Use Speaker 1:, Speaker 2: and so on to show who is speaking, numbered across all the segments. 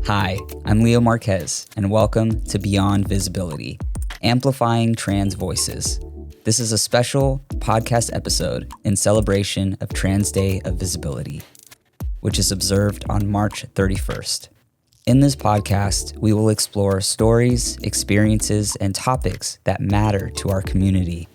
Speaker 1: Hi, I'm Leo Marquez, and welcome to Beyond Visibility, Amplifying Trans Voices. This is a special podcast episode in celebration of Trans Day of Visibility, which is observed on March 31st. In this podcast, we will explore stories, experiences, and topics that matter to our community.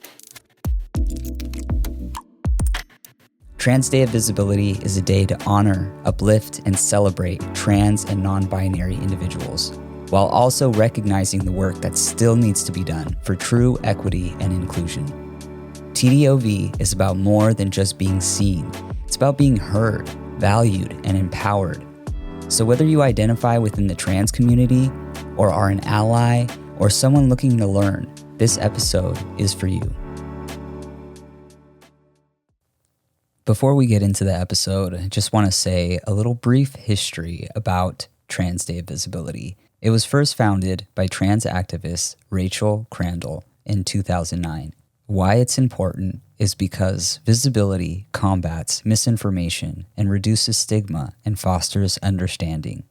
Speaker 1: Trans Day of Visibility is a day to honor, uplift, and celebrate trans and non-binary individuals, while also recognizing the work that still needs to be done for true equity and inclusion. TDOV is about more than just being seen. It's about being heard, valued, and empowered. So whether you identify within the trans community, or are an ally, or someone looking to learn, this episode is for you. Before we get into the episode, I just want to say a little brief history about Trans Day of Visibility. It was first founded by trans activist Rachel Crandall in 2009. Why it's important is because visibility combats misinformation and reduces stigma and fosters understanding.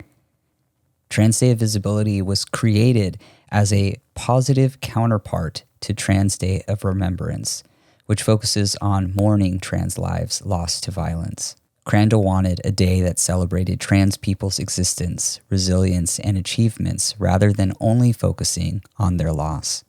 Speaker 1: Trans Day of Visibility was created as a positive counterpart to Trans Day of Remembrance, which focuses on mourning trans lives lost to violence. Crandall wanted a day that celebrated trans people's existence, resilience, and achievements rather than only focusing on their loss.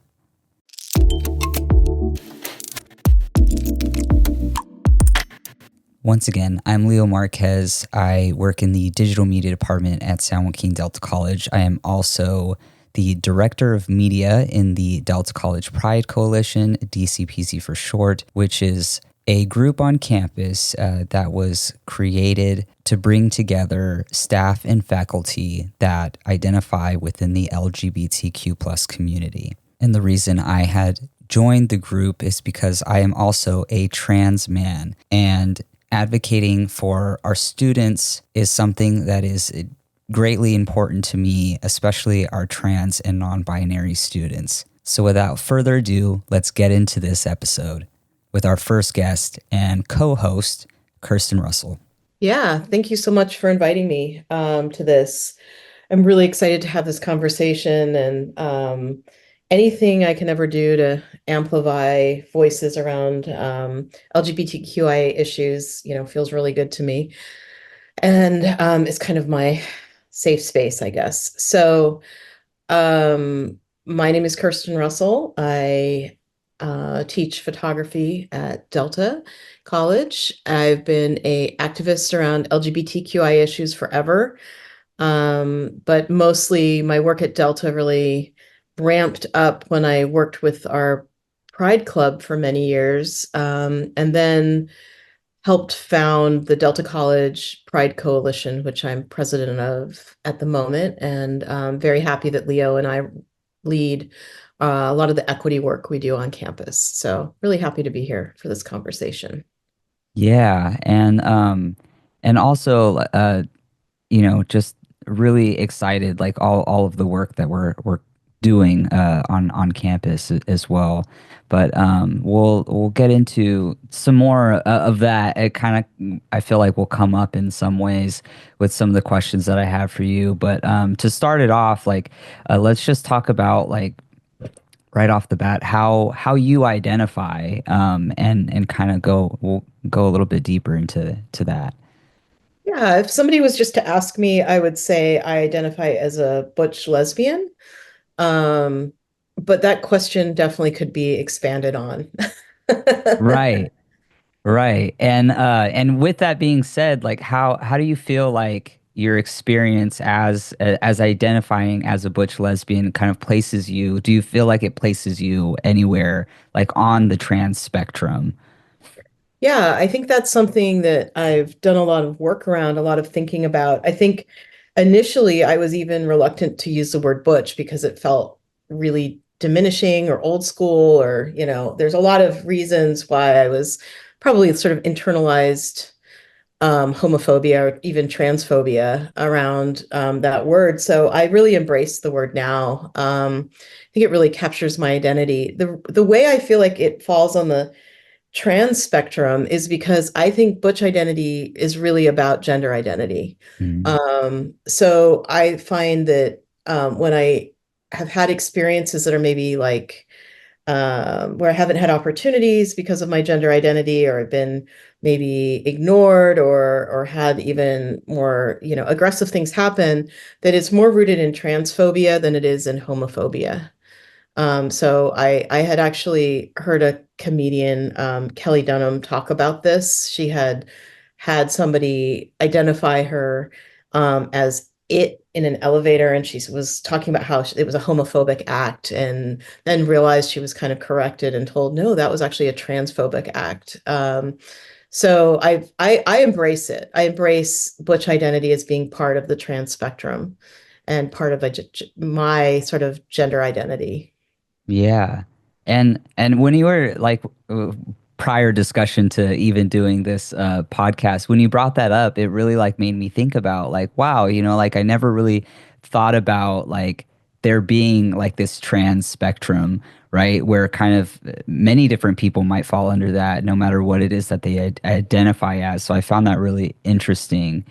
Speaker 1: Once again, I'm Leo Marquez. I work in the digital media department at San Joaquin Delta College. I am also the director of media in the Delta College Pride Coalition, DCPC for short, which is a group on campus that was created to bring together staff and faculty that identify within the LGBTQ plus community. And the reason I had joined the group is because I am also a trans man, and advocating for our students is something that is greatly important to me, especially our trans and non-binary students. So without further ado, let's get into this episode with our first guest and co-host, Kirsten Russell.
Speaker 2: Yeah, thank you so much for inviting me to this. I'm really excited to have this conversation, and anything I can ever do to amplify voices around LGBTQI issues, feels really good to me. And it's kind of my safe space, I guess. So my name is Kirsten Russell. I teach photography at Delta College. I've been an activist around LGBTQI issues forever. But mostly my work at Delta really ramped up when I worked with our Pride Club for many years, and then helped found the Delta College Pride Coalition, which I'm president of at the moment. And I'm very happy that Leo and I lead a lot of the equity work we do on campus. So really happy to be here for this conversation.
Speaker 1: Yeah, and also just really excited, like all of the work that we're doing on campus as well. But we'll get into some more of that. It kind of, I feel like, will come up in some ways with some of the questions that I have for you. But to start it off, let's just talk about, right off the bat, how you identify, and kind of we'll go a little bit deeper into that.
Speaker 2: Yeah, if somebody was just to ask me, I would say I identify as a butch lesbian. But that question definitely could be expanded on.
Speaker 1: Right. Right. And with that being said, how do you feel like your experience as identifying as a butch lesbian kind of places you? Do you feel like it places you anywhere on the trans spectrum?
Speaker 2: Yeah, I think that's something that I've done a lot of work around, a lot of thinking about. I think initially I was even reluctant to use the word butch because it felt really diminishing or old school, or, there's a lot of reasons why I was probably sort of internalized homophobia or even transphobia around that word. So I really embrace the word now. I think it really captures my identity. The way I feel like it falls on the trans spectrum is because I think butch identity is really about gender identity.
Speaker 1: Mm,
Speaker 2: So I find that when I have had experiences that are maybe like where I haven't had opportunities because of my gender identity, or I've been maybe ignored, or had even more, aggressive things happen, that it's more rooted in transphobia than it is in homophobia. So I had actually heard a comedian, Kelly Dunham, talk about this. She had somebody identify her as it in an elevator, and she was talking about how it was a homophobic act, and then realized she was kind of corrected and told, no, that was actually a transphobic act. So I embrace it. I embrace butch identity as being part of the trans spectrum and part of my sort of gender identity.
Speaker 1: yeah. And when you were like prior discussion to even doing this podcast, when you brought that up, it really like made me think about like, wow, like I never really thought about like there being like this trans spectrum, right? Where kind of many different people might fall under that, no matter what it is that they identify as. So I found that really interesting.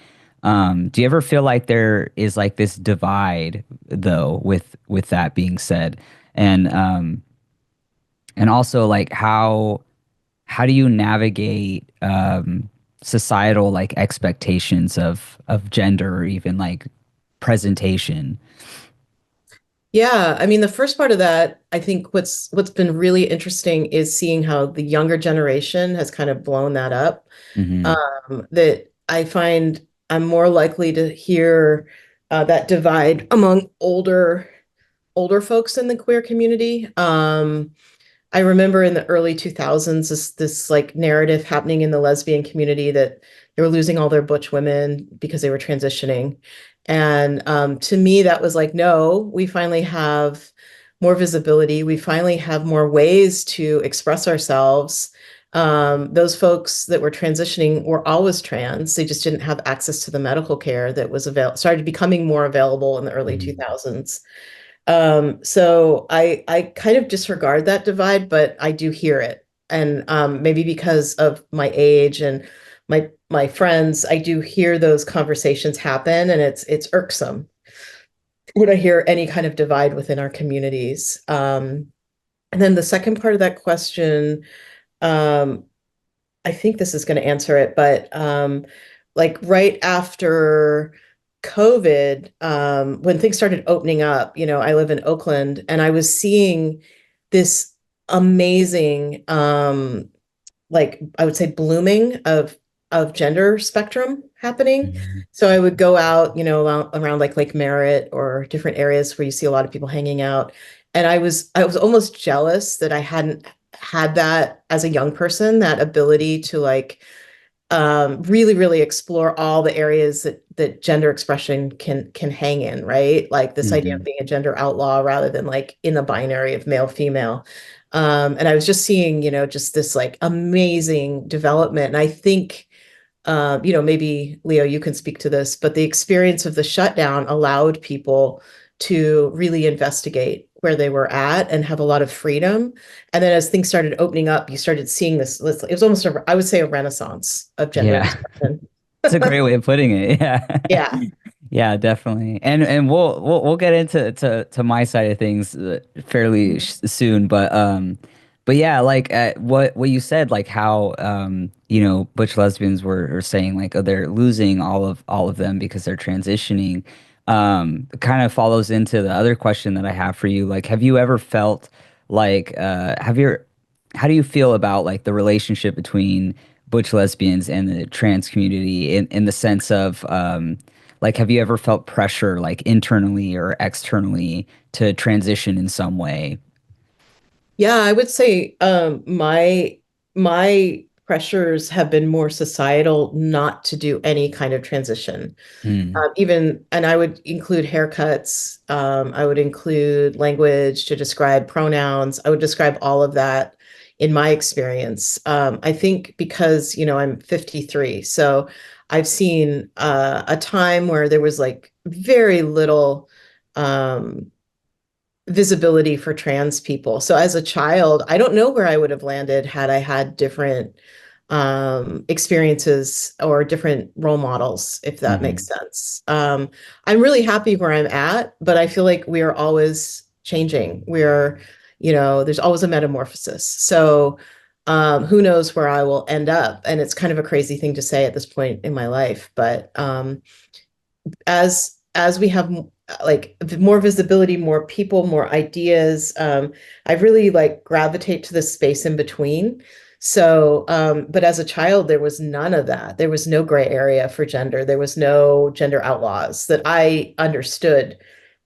Speaker 1: Do you ever feel like there is like this divide though, with that being said? And and also like how do you navigate societal like expectations of gender or even like presentation?
Speaker 2: Yeah, I mean, the first part of that, I think what's been really interesting is seeing how the younger generation has kind of blown that up.
Speaker 1: Hmm.
Speaker 2: That I find I'm more likely to hear that divide among older folks in the queer community. I remember in the early 2000s, this like narrative happening in the lesbian community that they were losing all their butch women because they were transitioning. And to me, that was like, no, we finally have more visibility. We finally have more ways to express ourselves. Those folks that were transitioning were always trans. They just didn't have access to the medical care that was started becoming more available in the early
Speaker 1: Hmm.
Speaker 2: 2000s. So I kind of disregard that divide, but I do hear it. And maybe because of my age and my friends, I do hear those conversations happen, and it's irksome when I hear any kind of divide within our communities. And then the second part of that question, um, I think this is going to answer it, but like right after COVID, when things started opening up, I live in Oakland, and I was seeing this amazing, like I would say, blooming of gender spectrum happening.
Speaker 1: Hmm.
Speaker 2: So I would go out, around like Lake Merritt or different areas where you see a lot of people hanging out, and I was almost jealous that I hadn't had that as a young person, that ability to like really, really explore all the areas that gender expression can hang in, right? Like this idea of
Speaker 1: Hmm.
Speaker 2: being a gender outlaw rather than like in the binary of male, female. And I was just seeing, just this like amazing development. And I think maybe Leo, you can speak to this, but the experience of the shutdown allowed people to really investigate where they were at and have a lot of freedom. And then as things started opening up, you started seeing this. It was almost, I would say, a renaissance of gender
Speaker 1: Yeah.
Speaker 2: expression.
Speaker 1: It's a great way of putting it. Yeah.
Speaker 2: Yeah.
Speaker 1: Yeah, definitely. And we'll get into to my side of things fairly soon, but yeah, like what you said, like how butch lesbians were saying like, oh, they're losing all of them because they're transitioning. Kind of follows into the other question that I have for you. Like, have you ever felt like how do you feel about like the relationship between butch lesbians and the trans community in the sense of like have you ever felt pressure like internally or externally to transition in some way?
Speaker 2: Yeah, I would say my pressures have been more societal not to do any kind of transition.
Speaker 1: Mm,
Speaker 2: Even, and I would include haircuts. I would include language to describe pronouns. I would describe all of that in my experience. I think because, I'm 53, so I've seen a time where there was like very little um, visibility for trans people. So as a child, I don't know where I would have landed had I had different experiences or different role models, if that makes
Speaker 1: Hmm.
Speaker 2: sense. I'm really happy where I'm at, but I feel like we are always changing. There's always a metamorphosis. So who knows where I will end up? And it's kind of a crazy thing to say at this point in my life, but as we have like more visibility, more people, more ideas, I really like gravitate to the space in between. So, but as a child, there was none of that. There was no gray area for gender. There was no gender outlaws that I understood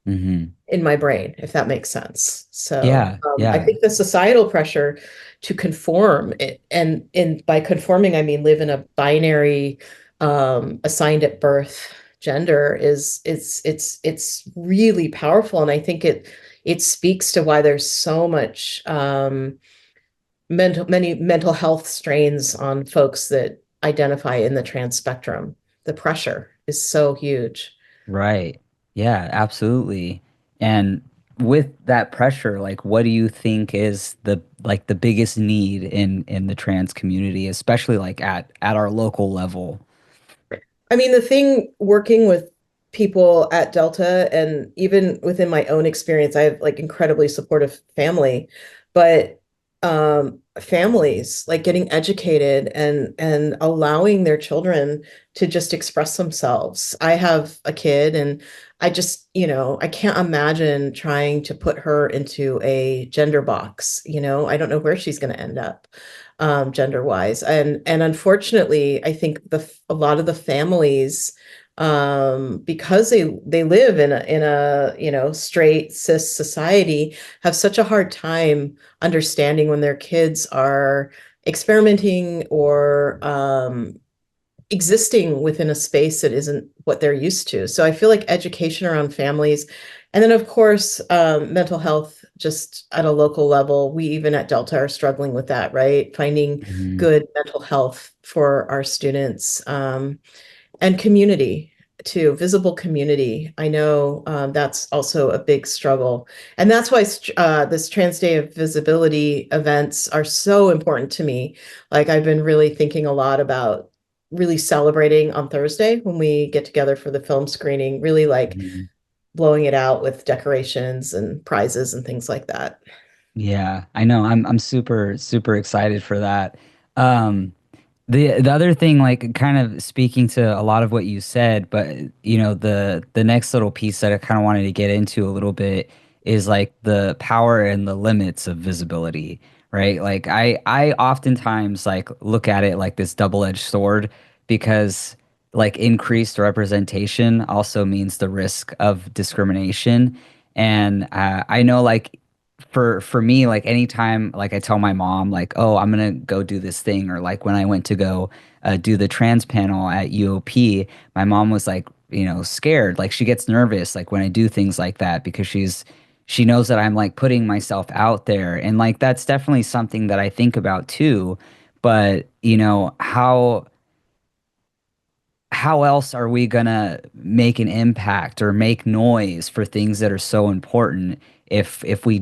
Speaker 1: Hmm.
Speaker 2: in my brain, if that makes sense. So,
Speaker 1: Yeah,
Speaker 2: I
Speaker 1: yeah.
Speaker 2: think the societal pressure to conform, and by conforming, I mean live in a binary, assigned at birth gender it's really powerful, and I think it speaks to why there's so much many mental health strains on folks that identify in the trans spectrum. The pressure is so huge.
Speaker 1: Right. Yeah, absolutely. And with that pressure, like what do you think is the biggest need in the trans community, especially like at our local level?
Speaker 2: I mean, the thing working with people at Delta and even within my own experience, I have like incredibly supportive family, but families like getting educated and allowing their children to just express themselves. I have a kid and I just, I can't imagine trying to put her into a gender box, I don't know where she's going to end up gender wise. And unfortunately, I think a lot of the families, because they live in a straight cis society, have such a hard time understanding when their kids are experimenting or existing within a space that isn't what they're used to. So I feel like education around families, and then of course, mental health just at a local level. We even at Delta are struggling with that, right? Finding
Speaker 1: Hmm.
Speaker 2: good mental health for our students, and community too, visible community. I know that's also a big struggle. And that's why this Trans Day of Visibility events are so important to me. Like I've been really thinking a lot about really celebrating on Thursday when we get together for the film screening, really like
Speaker 1: Hmm.
Speaker 2: blowing it out with decorations and prizes and things like that.
Speaker 1: Yeah, I know. I'm super super excited for that. Um, the other thing, like kind of speaking to a lot of what you said, but the next little piece that I kind of wanted to get into a little bit is like the power and the limits of visibility, right? Like I oftentimes like look at it like this double-edged sword because like increased representation also means the risk of discrimination. And I know like for me, like anytime like I tell my mom like, oh, I'm gonna go do this thing, or like when I went to go do the trans panel at UOP, my mom was like, scared. Like she gets nervous like when I do things like that because she knows that I'm like putting myself out there. And like that's definitely something that I think about too. But how else are we gonna make an impact or make noise for things that are so important if we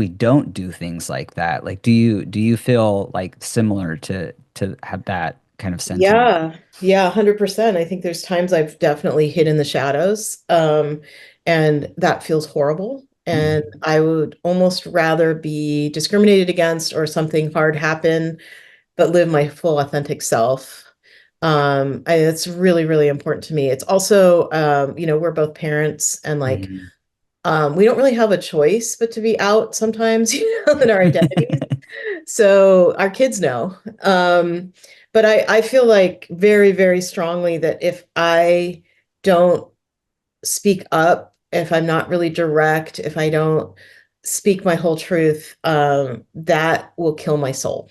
Speaker 1: don't do things like that? Like, do you feel like similar to have that kind of sentiment?
Speaker 2: Yeah, yeah, 100%. I think there's times I've definitely hid in the shadows, and that feels horrible. And
Speaker 1: Mhm.
Speaker 2: I would almost rather be discriminated against or something hard happen, but live my full authentic self. It's really, really important to me. It's also, we're both parents, and like,
Speaker 1: Mhm.
Speaker 2: we don't really have a choice but to be out sometimes, in our identities. So our kids know. But I feel like very, very strongly that if I don't speak up, if I'm not really direct, if I don't speak my whole truth, that will kill my soul.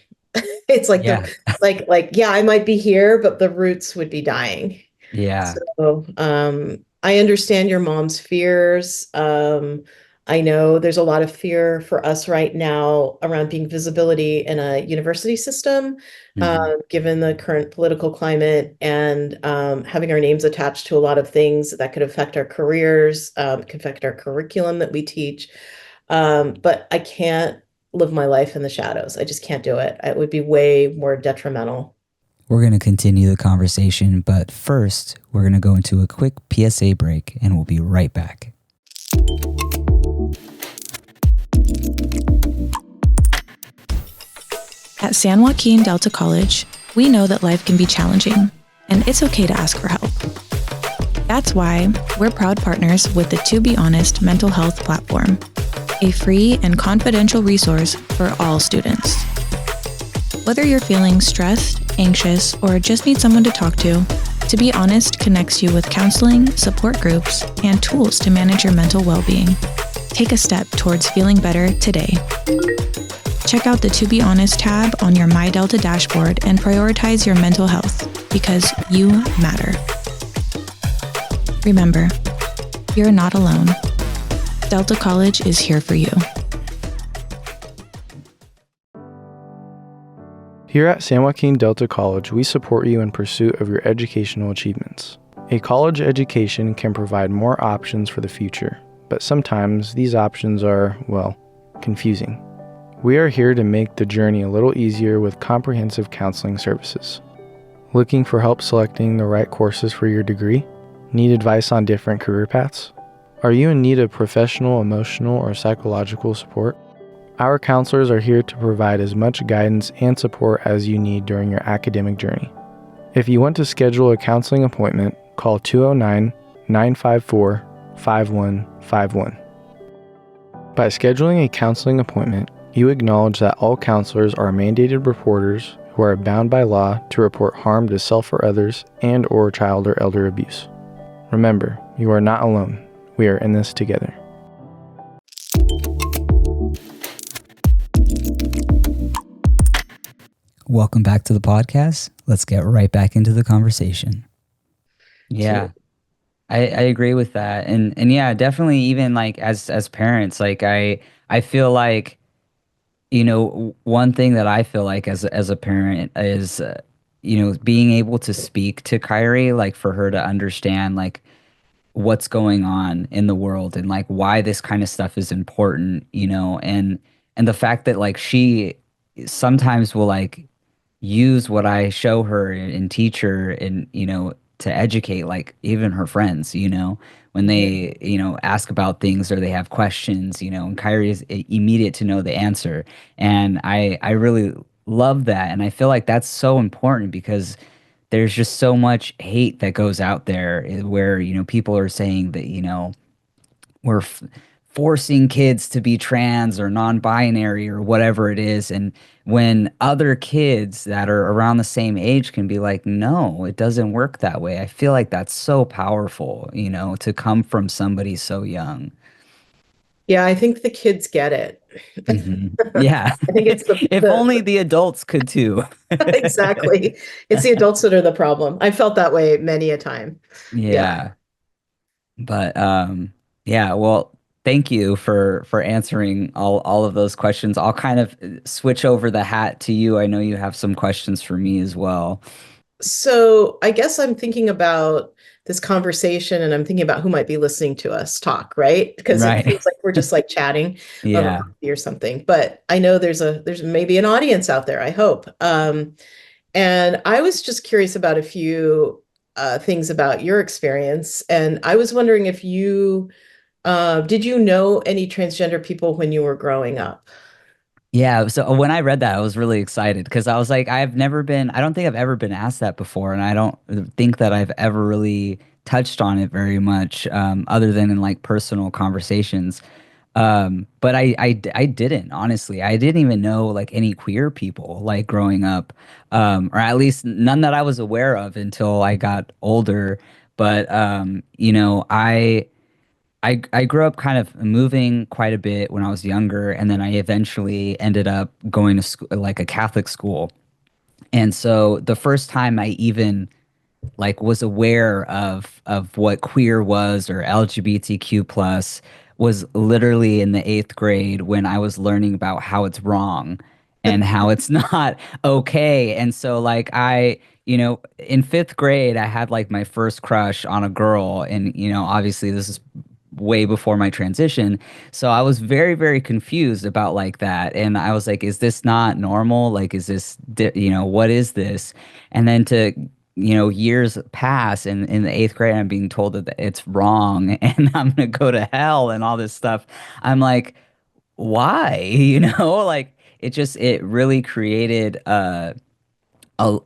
Speaker 2: It's like
Speaker 1: Yeah.
Speaker 2: yeah, I might be here, but the roots would be dying.
Speaker 1: Yeah.
Speaker 2: So, I understand your mom's fears. I know there's a lot of fear for us right now around being visibility in a university system,
Speaker 1: Hmm.
Speaker 2: given the current political climate and having our names attached to a lot of things that could affect our careers, could affect our curriculum that we teach. But I can't live my life in the shadows. I just can't do it. It would be way more detrimental.
Speaker 1: We're going to continue the conversation, but first, we're going to go into a quick PSA break and we'll be right back.
Speaker 3: At San Joaquin Delta College, we know that life can be challenging, and it's okay to ask for help. That's why we're proud partners with the To Be Honest mental health platform, a free and confidential resource for all students. Whether you're feeling stressed, anxious, or just need someone to talk To Be Honest connects you with counseling, support groups, and tools to manage your mental well-being. Take a step towards feeling better today. Check out the To Be Honest tab on your My Delta dashboard and prioritize your mental health because you matter. Remember, you're not alone. Delta College is here for you.
Speaker 4: Here at San Joaquin Delta College, we support you in pursuit of your educational achievements. A college education can provide more options for the future, but sometimes these options are, well, confusing. We are here to make the journey a little easier with comprehensive counseling services. Looking for help selecting the right courses for your degree? Need advice on different career paths? Are you in need of professional, emotional, or psychological support? Our counselors are here to provide as much guidance and support as you need during your academic journey. If you want to schedule a counseling appointment, call 209-954-5151. By scheduling a counseling appointment, you acknowledge that all counselors are mandated reporters who are bound by law to report harm to self or others and/or child or elder abuse. Remember, you are not alone. We are in this together.
Speaker 1: Welcome back to the podcast. Let's get right back into the conversation. Yeah, I agree with that. And yeah, definitely even like as parents, like I feel like, one thing that I feel like as a parent is, being able to speak to Kyrie, like for her to understand like what's going on in the world and like why this kind of stuff is important, and the fact that like she sometimes will like use what I show her and teach her and, to educate like even her friends, when they, ask about things or they have questions, and Kyrie is immediate to know the answer. And I really love that. And I feel like that's so important because there's just so much hate that goes out there where, people are saying that, we're forcing kids to be trans or non-binary or whatever it is. And when other kids that are around the same age can be like, no, it doesn't work that way. I feel like that's so powerful, to come from somebody so young.
Speaker 2: Yeah, I think the kids get it.
Speaker 1: Yeah.
Speaker 2: I think it's
Speaker 1: If only the adults could too.
Speaker 2: exactly. It's the adults that are the problem. I felt that way many a time. Yeah.
Speaker 1: Yeah. But yeah, well, thank you for answering all of those questions. I'll kind of switch over the hat to you. I know you have some questions for me as well.
Speaker 2: So I guess I'm thinking about this conversation and I'm thinking about who might be listening to us talk, right? Because it
Speaker 1: Right.
Speaker 2: feels like we're just like chatting over
Speaker 1: Yeah.
Speaker 2: coffee or something. But I know there's maybe an audience out there, I hope. And I was just curious about a few things about your experience. And I was wondering if you did you know any transgender people when you were growing up?
Speaker 1: Yeah, so when I read that, I was really excited because I was like, I don't think I've ever been asked that before, and I don't think that I've ever really touched on it very much, other than in like personal conversations. But I didn't, honestly. I didn't even know like any queer people like growing up, or at least none that I was aware of until I got older. But I grew up kind of moving quite a bit when I was younger, and then I eventually ended up going to school, like a Catholic school. And so the first time I even like was aware of what queer was or LGBTQ plus was literally in the eighth grade when I was learning about how it's wrong and how it's not okay. And so like in fifth grade, I had like my first crush on a girl, and obviously this is way before my transition. So I was very, very confused about like that. And I was like, is this not normal? Like, is this, what is this? And then years pass and in the eighth grade, I'm being told that it's wrong and I'm going to go to hell and all this stuff. I'm like, why? Like it really created,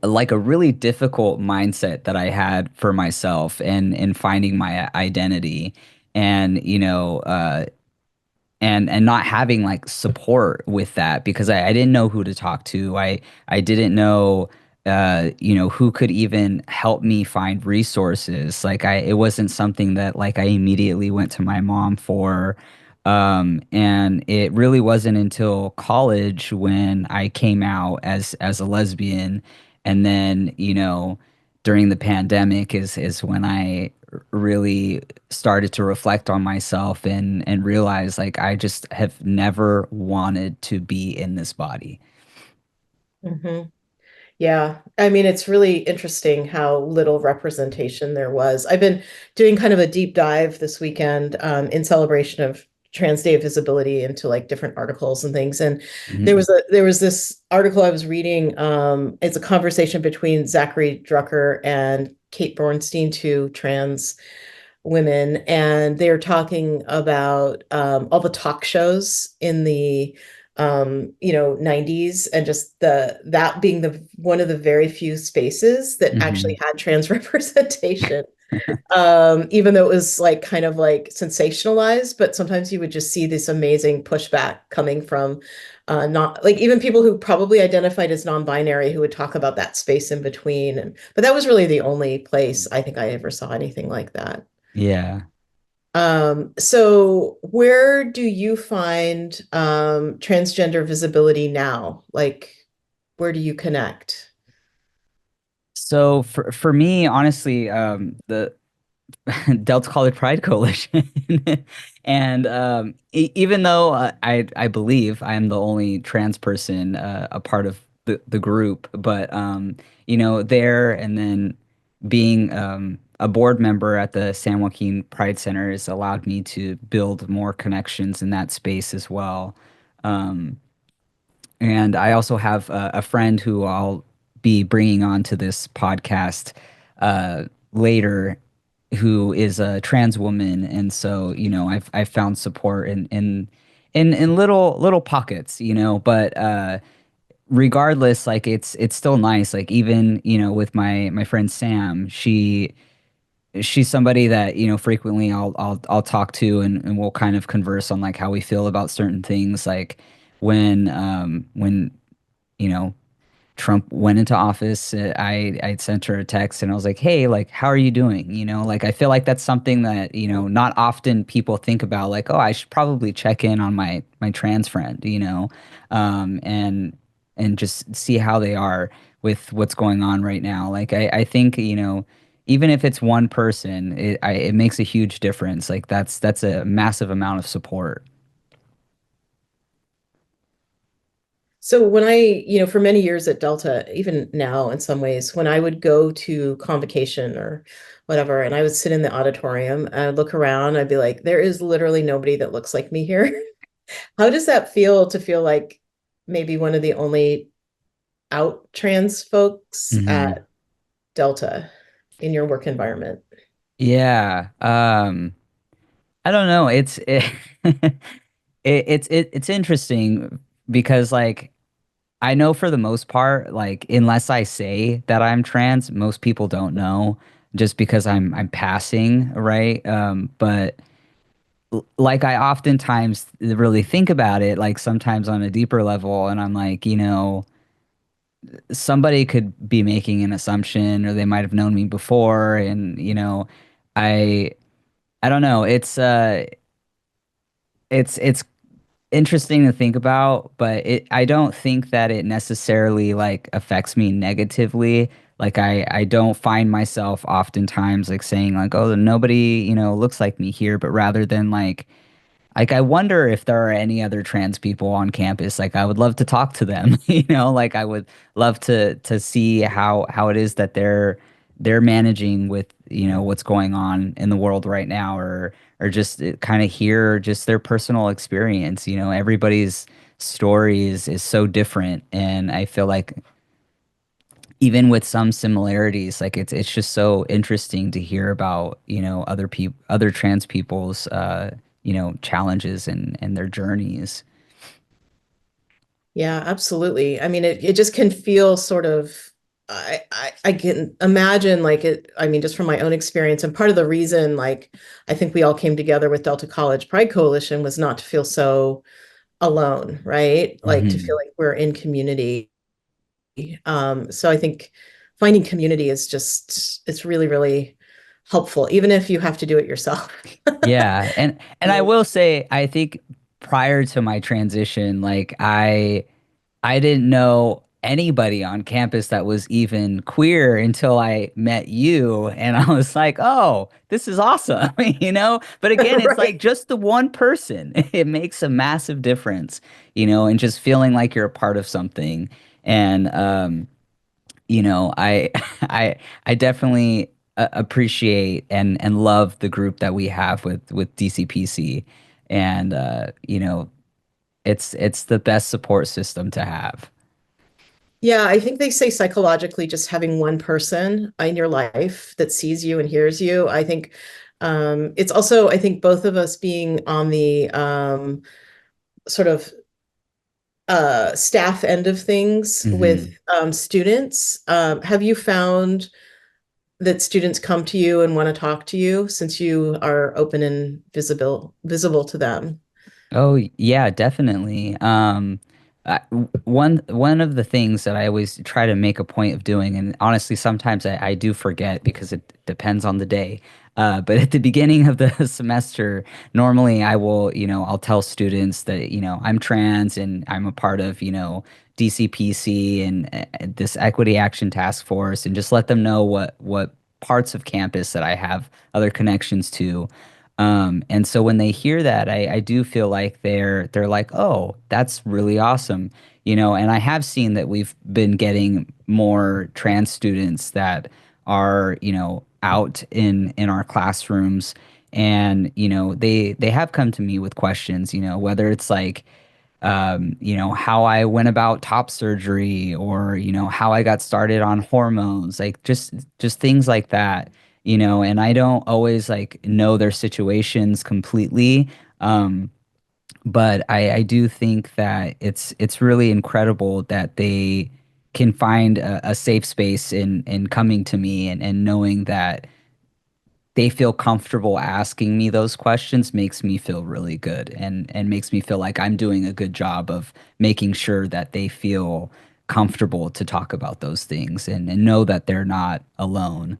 Speaker 1: like a really difficult mindset that I had for myself and finding my identity and and not having like support with that because I didn't know who to talk to. I didn't know who could even help me find resources. Like it wasn't something that like I immediately went to my mom for. And it really wasn't until college when I came out as a lesbian, and then during the pandemic is when I really started to reflect on myself and realize like I just have never wanted to be in this body.
Speaker 2: Hmm. Yeah, I mean, it's really interesting how little representation there was. I've been doing kind of a deep dive this weekend in celebration of Trans Day of Visibility into like different articles and things. And
Speaker 1: Hmm.
Speaker 2: there was this article I was reading. It's a conversation between Zachary Drucker and Kate Bornstein, two trans women, and they're talking about all the talk shows in the 90s, and just the that being the one of the very few spaces that
Speaker 1: Hmm.
Speaker 2: actually had trans representation. Even though it was like kind of like sensationalized, but sometimes you would just see this amazing pushback coming from not like even people who probably identified as non-binary who would talk about that space in between. And but that was really the only place I think I ever saw anything like that.
Speaker 1: Yeah.
Speaker 2: So where do you find transgender visibility now? Like, where do you connect?
Speaker 1: So for me, honestly, the Delta College Pride Coalition, and even though I believe I am the only trans person a part of the group, but there and then being a board member at the San Joaquin Pride Center has allowed me to build more connections in that space as well. Um, and I also have a friend who I'll be bringing on to this podcast later, who is a trans woman, and so I've found support in little pockets, but regardless, like it's still nice. Like even with my friend Sam, she's somebody that frequently I'll talk to, and we'll kind of converse on like how we feel about certain things, like when you know Trump went into office, I sent her a text and I was like, "Hey, like, how are you doing?" Like I feel like that's something that not often people think about. Like, oh, I should probably check in on my trans friend, and just see how they are with what's going on right now. Like, I think even if it's one person, it makes a huge difference. Like that's a massive amount of support.
Speaker 2: So when for many years at Delta, even now in some ways, when I would go to convocation or whatever, and I would sit in the auditorium, I'd look around, I'd be like, there is literally nobody that looks like me here. How does that feel to feel like maybe one of the only out trans folks
Speaker 1: Hmm.
Speaker 2: at Delta in your work environment?
Speaker 1: Yeah. I don't know. It's interesting because like I know for the most part, like unless I say that I'm trans, most people don't know just because I'm passing, right? But like I oftentimes really think about it, like sometimes on a deeper level, and I'm like, somebody could be making an assumption or they might have known me before, and I I don't know. It's interesting to think about, but I don't think that it necessarily like affects me negatively. Like I don't find myself oftentimes like saying like, oh, nobody, looks like me here, but rather than like I wonder if there are any other trans people on campus. Like I would love to talk to them, like I would love to see how it is that they're managing what's going on in the world right now, or just kind of hear just their personal experience. Everybody's story is so different, and I feel like even with some similarities, like it's just so interesting to hear about, other trans people's challenges and their journeys.
Speaker 2: Yeah, absolutely. I mean, it just can feel sort of, I can imagine like it, I mean, just from my own experience, and part of the reason, like, I think we all came together with Delta College Pride Coalition was not to feel so alone, right? Like to feel
Speaker 1: Hmm.
Speaker 2: like we're in community. So I think finding community is just, it's really, really helpful, even if you have to do it yourself.
Speaker 1: Yeah, and I
Speaker 2: Um,
Speaker 1: will say, I think prior to my transition, like I didn't know anybody on campus that was even queer until I met you, and I was like, "Oh, this is awesome," But again, it's
Speaker 2: right.
Speaker 1: like just the one person. It makes a massive difference, and just feeling like you're a part of something. And I I I definitely appreciate and love the group that we have with DCPC, and it's the best support system to have.
Speaker 2: Yeah, I think they say psychologically just having one person in your life that sees you and hears you. I think it's also, I think both of us being on the sort of staff end of things with
Speaker 1: Hmm.
Speaker 2: students. Have you found that students come to you and want to talk to you since you are open and visible to them?
Speaker 1: Oh yeah, definitely. One of the things that I always try to make a point of doing, and honestly, sometimes I do forget because it depends on the day. But at the beginning of the semester, normally I'll tell students that, I'm trans and I'm a part of, DCPC and this Equity Action Task Force, and just let them know what parts of campus that I have other connections to. And so when they hear that, I do feel like they're like, oh, that's really awesome, And I have seen that we've been getting more trans students that are, out in our classrooms, and they have come to me with questions, whether it's like how I went about top surgery, or, how I got started on hormones, like just things like that, and I don't always like know their situations completely. Um, but I do think that it's really incredible that they can find a safe space in coming to me, and knowing that they feel comfortable asking me those questions makes me feel really good, and makes me feel like I'm doing a good job of making sure that they feel comfortable to talk about those things, and know that they're not alone.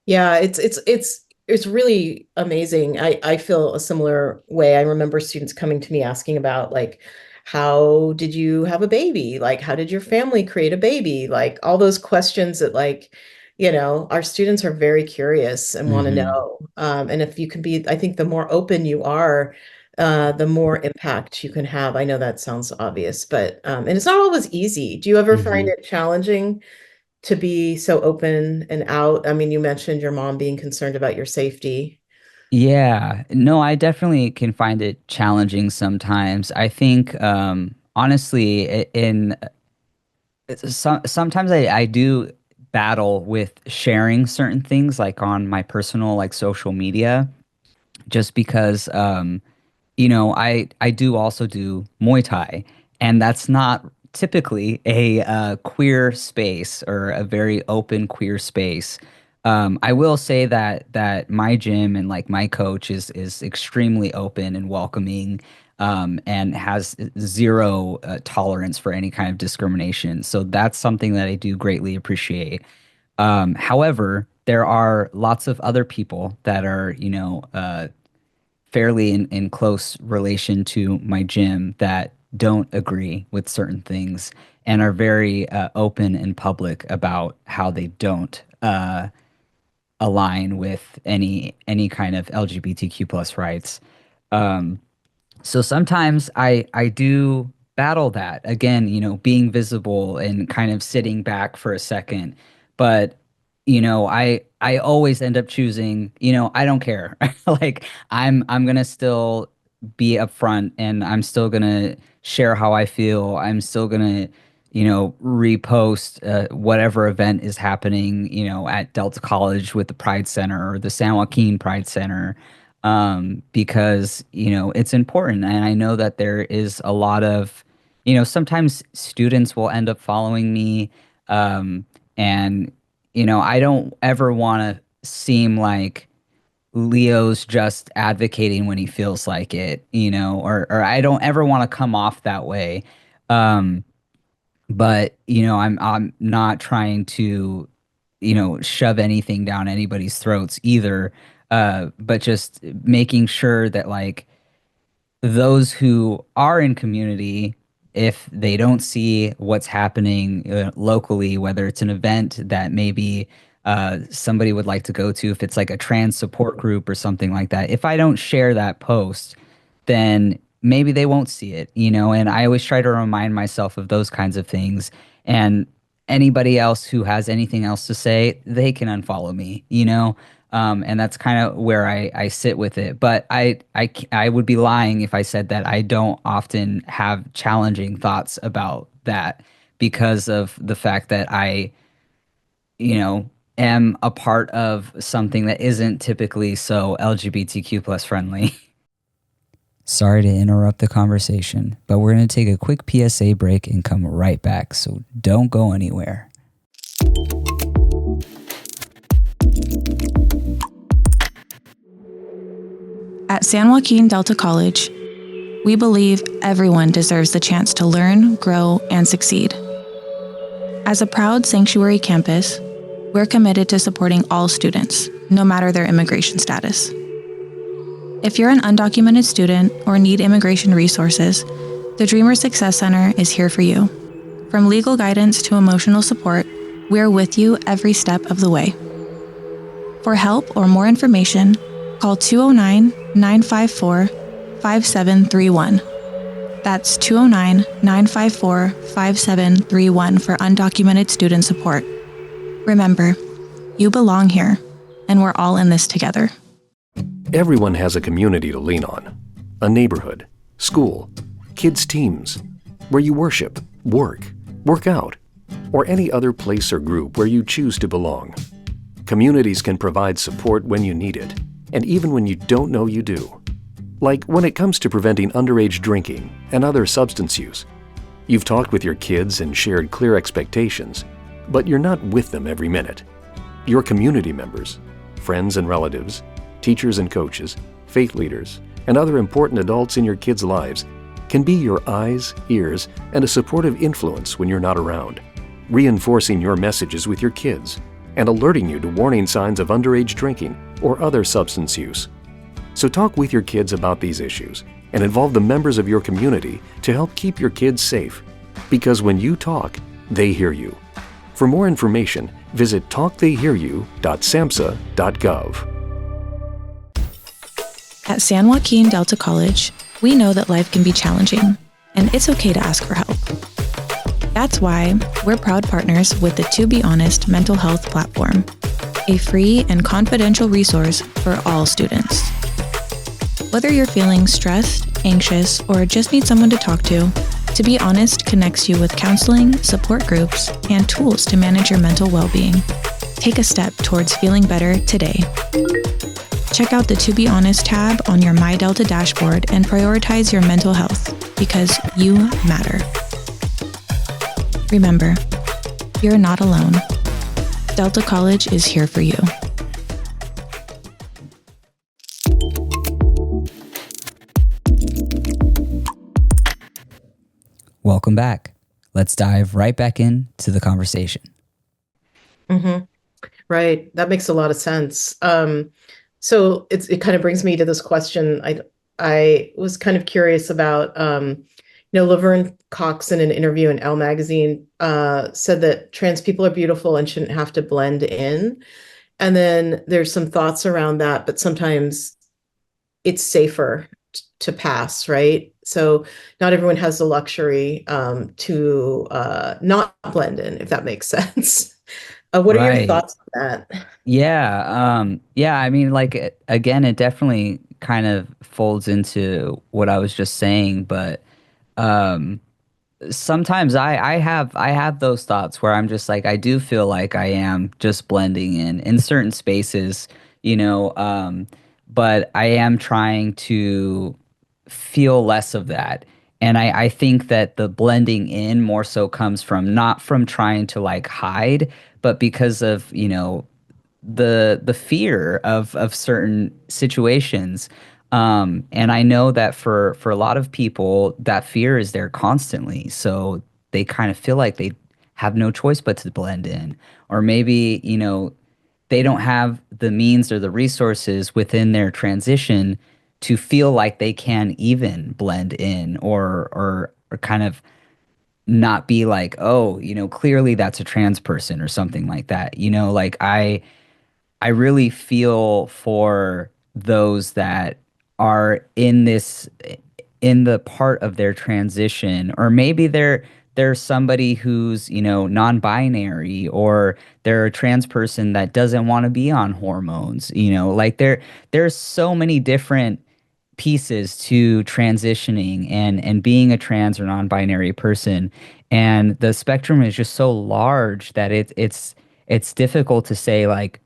Speaker 2: Yeah, it's really amazing. I feel a similar way. I remember students coming to me asking about like, how did you have a baby? Like, how did your family create a baby? Like all those questions that like, our students are very curious and want to
Speaker 1: Hmm.
Speaker 2: know. And if you can be, I think the more open you are, the more impact you can have. I know that sounds obvious, but and it's not always easy. Do you ever find
Speaker 1: Hmm.
Speaker 2: it challenging to be so open and out? I mean, you mentioned your mom being concerned about your safety.
Speaker 1: Yeah, no, I definitely can find it challenging sometimes. I think, honestly, sometimes I do battle with sharing certain things, like on my personal, like, social media, just because, I do also do Muay Thai, and that's not typically a queer space, or a very open queer space. I will say that my gym and like my coach is extremely open and welcoming, and has zero tolerance for any kind of discrimination. So that's something that I do greatly appreciate. However, there are lots of other people that are, fairly in close relation to my gym, that don't agree with certain things, and are very open and public about how they don't align with any kind of LGBTQ plus rights. Um, so sometimes I do battle that, again, being visible and kind of sitting back for a second, but I always end up choosing, I don't care. Like I'm gonna still be upfront and I'm still gonna share how I feel. I'm still gonna, repost whatever event is happening, at Delta College with the Pride Center or the San Joaquin Pride Center, because, it's important. And I know that there is a lot of, sometimes students will end up following me. And I don't ever want to seem like Leo's just advocating when he feels like it, or I don't ever want to come off that way. Um, but I'm not trying to, shove anything down anybody's throats either. But just making sure that like those who are in community, if they don't see what's happening locally, whether it's an event that maybe somebody would like to go to, if it's like a trans support group or something like that, if I don't share that post, then maybe they won't see it, and I always try to remind myself of those kinds of things. And anybody else who has anything else to say, they can unfollow me, and that's kind of where I sit with it. But I would be lying if I said that I don't often have challenging thoughts about that because of the fact that I, am a part of something that isn't typically so LGBTQ plus friendly. Sorry to interrupt the conversation, but we're going to take a quick PSA break and come right back, so don't go anywhere.
Speaker 3: At San Joaquin Delta College, we believe everyone deserves the chance to learn, grow, and succeed. As a proud sanctuary campus, we're committed to supporting all students, no matter their immigration status. If you're an undocumented student or need immigration resources, the Dreamer Success Center is here for you. From legal guidance to emotional support, we're with you every step of the way. For help or more information, call 209-954-5731. That's 209-954-5731 for undocumented student support. Remember, you belong here, and we're all in this together.
Speaker 5: Everyone has a community to lean on. A neighborhood, school, kids' teams, where you worship, work out, or any other place or group where you choose to belong. Communities can provide support when you need it, and even when you don't know you do. Like when it comes to preventing underage drinking and other substance use. You've talked with your kids and shared clear expectations, but you're not with them every minute. Your community members, friends and relatives, teachers and coaches, faith leaders, and other important adults in your kids' lives can be your eyes, ears, and a supportive influence when you're not around, reinforcing your messages with your kids and alerting you to warning signs of underage drinking or other substance use. So talk with your kids about these issues and involve the members of your community to help keep your kids safe. Because when you talk, they hear you. For more information, visit talktheyhearyou.samhsa.gov.
Speaker 3: At San Joaquin Delta College, we know that life can be challenging, and it's okay to ask for help. That's why we're proud partners with the To Be Honest mental health platform, a free and confidential resource for all students. Whether you're feeling stressed, anxious, or just need someone to talk To Be Honest connects you with counseling, support groups, and tools to manage your mental well-being. Take a step towards feeling better today. Check out the To Be Honest tab on your My Delta dashboard and prioritize your mental health because you matter. Remember, you're not alone. Delta College is here for you.
Speaker 1: Welcome back. Let's dive right back into the conversation.
Speaker 2: Mm-hmm. Right. That makes a lot of sense. So it kind of brings me to this question. I was kind of curious about, Laverne Cox in an interview in Elle magazine said that trans people are beautiful and shouldn't have to blend in. And then there's some thoughts around that, but sometimes it's safer to pass, right? So not everyone has the luxury to not blend in, if that makes sense. What are your
Speaker 1: Right.
Speaker 2: thoughts on that?
Speaker 1: Yeah. I mean, like, again, it definitely kind of folds into what I was just saying, but um, sometimes I have those thoughts where I'm just like I do feel like I am just blending in certain spaces, you know, but I am trying to feel less of that. And I think that the blending in more so comes from not from trying to like hide, but because of, the fear of certain situations. And I know that for a lot of people, that fear is there constantly. So they kind of feel like they have no choice but to blend in. Or maybe, they don't have the means or the resources within their transition to feel like they can even blend in or kind of not be like, oh, clearly that's a trans person or something like that. Like I really feel for those that are in the part of their transition, or maybe they're somebody who's, non-binary, or they're a trans person that doesn't want to be on hormones, like there's so many different pieces to transitioning and being a trans or non-binary person. And the spectrum is just so large that it's difficult to say like,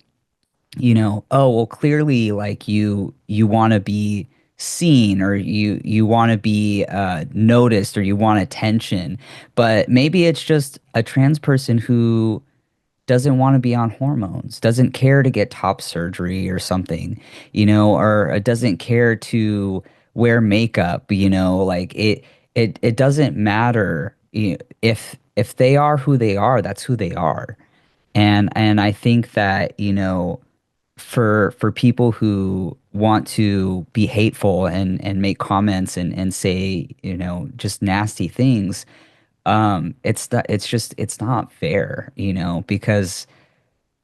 Speaker 1: oh, well, clearly, like you want to be seen, or you want to be noticed, or you want attention, but maybe it's just a trans person who doesn't want to be on hormones, doesn't care to get top surgery or something, or doesn't care to wear makeup, like it doesn't matter, if they are who they are, that's who they are. And I think that, for people who want to be hateful and make comments and say, just nasty things, it's not fair, because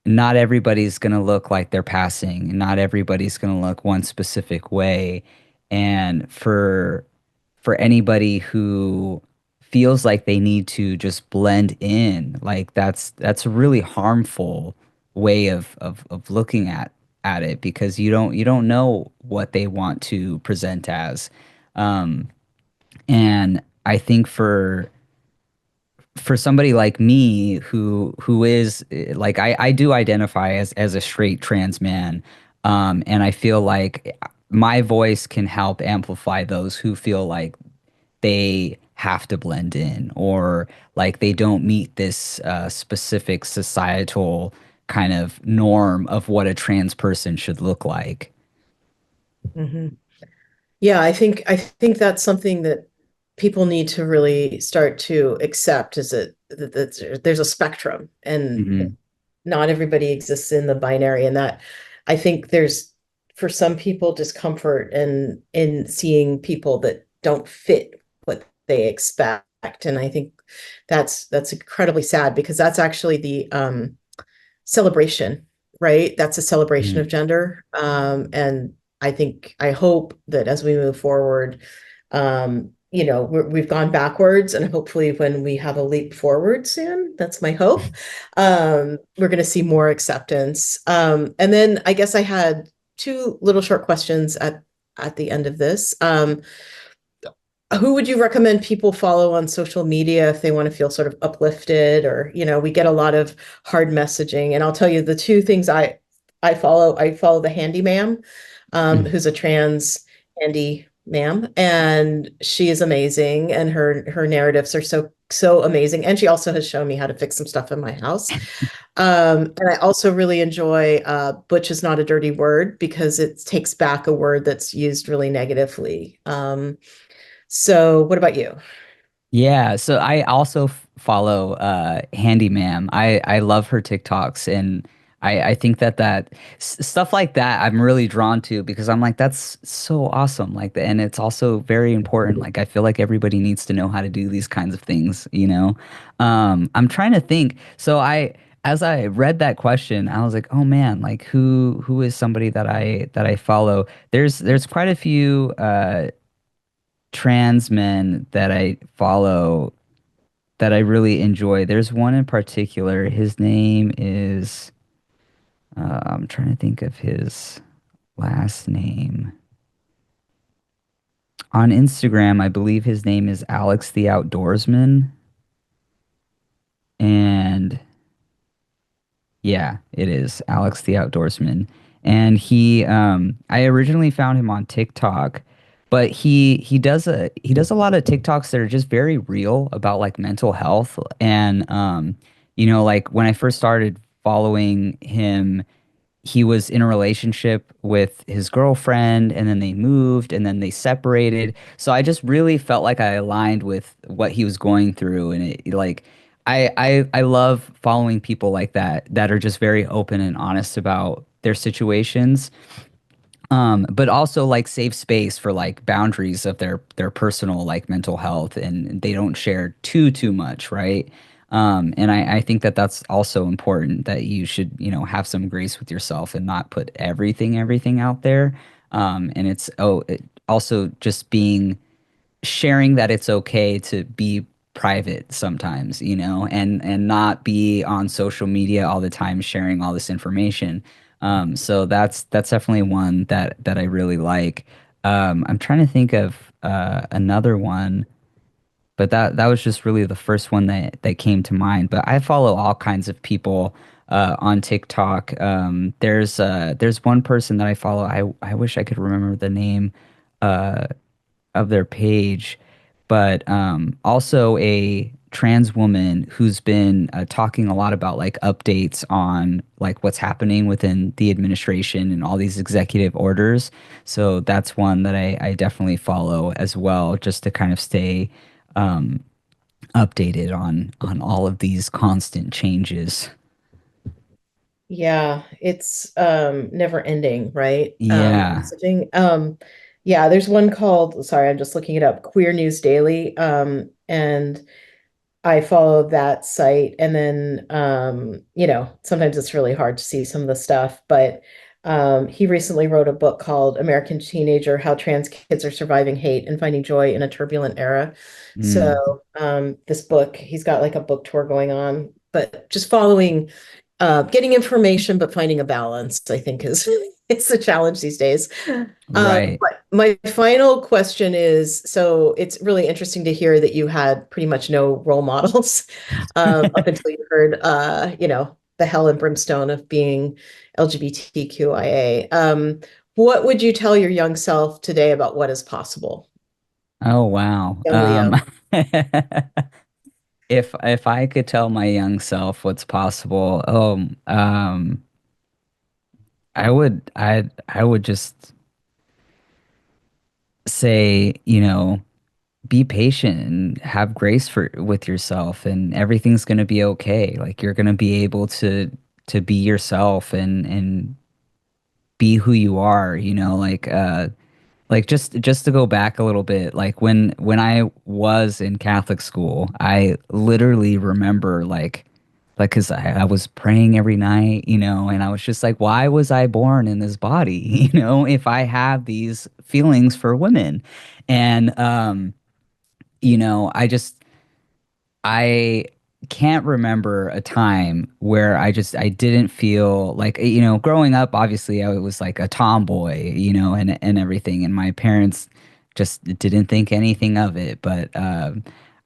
Speaker 1: not everybody's going to look like they're passing. Not everybody's going to look one specific way. And for anybody who feels like they need to just blend in, like that's a really harmful way of looking at it, because you don't know what they want to present as. Um, and I think for somebody like me who is like I do identify as a straight trans man, and I feel like my voice can help amplify those who feel like they have to blend in, or like they don't meet this specific societal kind of norm of what a trans person should look like.
Speaker 2: Hmm. Yeah, I think that's something that people need to really start to accept is that there's a spectrum and
Speaker 1: Hmm.
Speaker 2: not everybody exists in the binary, and that I think there's for some people discomfort in seeing people that don't fit what they expect. And I think that's incredibly sad because that's actually the celebration, right? That's a celebration
Speaker 1: Hmm.
Speaker 2: of gender. And I hope that as we move forward, we've gone backwards, and hopefully when we have a leap forward soon, that's my hope. We're going to see more acceptance. And then I guess I had two little short questions at the end of this. Who would you recommend people follow on social media if they want to feel sort of uplifted, or we get a lot of hard messaging, and I'll tell you the two things I follow the handy ma'am, who's a trans handy ma'am, and she is amazing, and her narratives are so amazing, and she also has shown me how to fix some stuff in my house. And I also really enjoy butch is not a dirty word because it takes back a word that's used really negatively. So what about you?
Speaker 1: Yeah, so I also follow Handy Ma'am. I love her TikToks, and I think that stuff like that I'm really drawn to, because I'm like that's so awesome, like, and it's also very important. Like I feel like everybody needs to know how to do these kinds of things. I'm trying to think. So as I read that question, I was like, oh man, like who is somebody that I follow? There's quite a few trans men that I follow that I really enjoy. There's one in particular. His name is I'm trying to think of his last name. On Instagram, I believe his name is Alex the Outdoorsman. And yeah, it is Alex the Outdoorsman. And I originally found him on TikTok, but he does a lot of TikToks that are just very real about like mental health. And like when I first started following him, he was in a relationship with his girlfriend and then they moved and then they separated. So I just really felt like I aligned with what he was going through. And it like I love following people like that are just very open and honest about their situations. But also like save space for like boundaries of their personal like mental health, and they don't share too much, right? And I think that that's also important, that you should, have some grace with yourself and not put everything out there. And also just sharing that it's okay to be private sometimes, and not be on social media all the time sharing all this information. So that's definitely one that I really like. I'm trying to think of another one, but that was just really the first one that came to mind. But I follow all kinds of people on TikTok. There's one person that I follow. I wish I could remember the name uh, of their page, but also a trans woman who's been talking a lot about like updates on like what's happening within the administration and all these executive orders. So that's one that I definitely follow as well, just to kind of stay um, updated on all of these constant changes.
Speaker 2: Yeah, it's never ending, right?
Speaker 1: Yeah.
Speaker 2: Messaging. Yeah, there's one called, sorry, I'm just looking it up, Queer News Daily. And I follow that site, and then sometimes it's really hard to see some of the stuff, but he recently wrote a book called American Teenager: How Trans Kids Are Surviving Hate and Finding Joy in a Turbulent Era.
Speaker 1: Mm,
Speaker 2: So this book, he's got like a book tour going on, but just following, getting information, but finding a balance, I think is it's the challenge these days.
Speaker 1: right.
Speaker 2: But my final question is, so it's really interesting to hear that you had pretty much no role models up until you heard, the hell and brimstone of being LGBTQIA. What would you tell your young self today about what is possible,
Speaker 1: Oh wow.
Speaker 2: young Leo?
Speaker 1: If I could tell my young self what's possible, I would just say, be patient and have grace with yourself, and everything's gonna be okay. Like you're gonna be able to be yourself and be who you are, like just to go back a little bit, like when I was in Catholic school, I literally remember like because I was praying every night, and I was just like, why was I born in this body, if I have these feelings for women? And I can't remember a time where I didn't feel like, growing up, obviously I was like a tomboy, and everything, and my parents just didn't think anything of it. But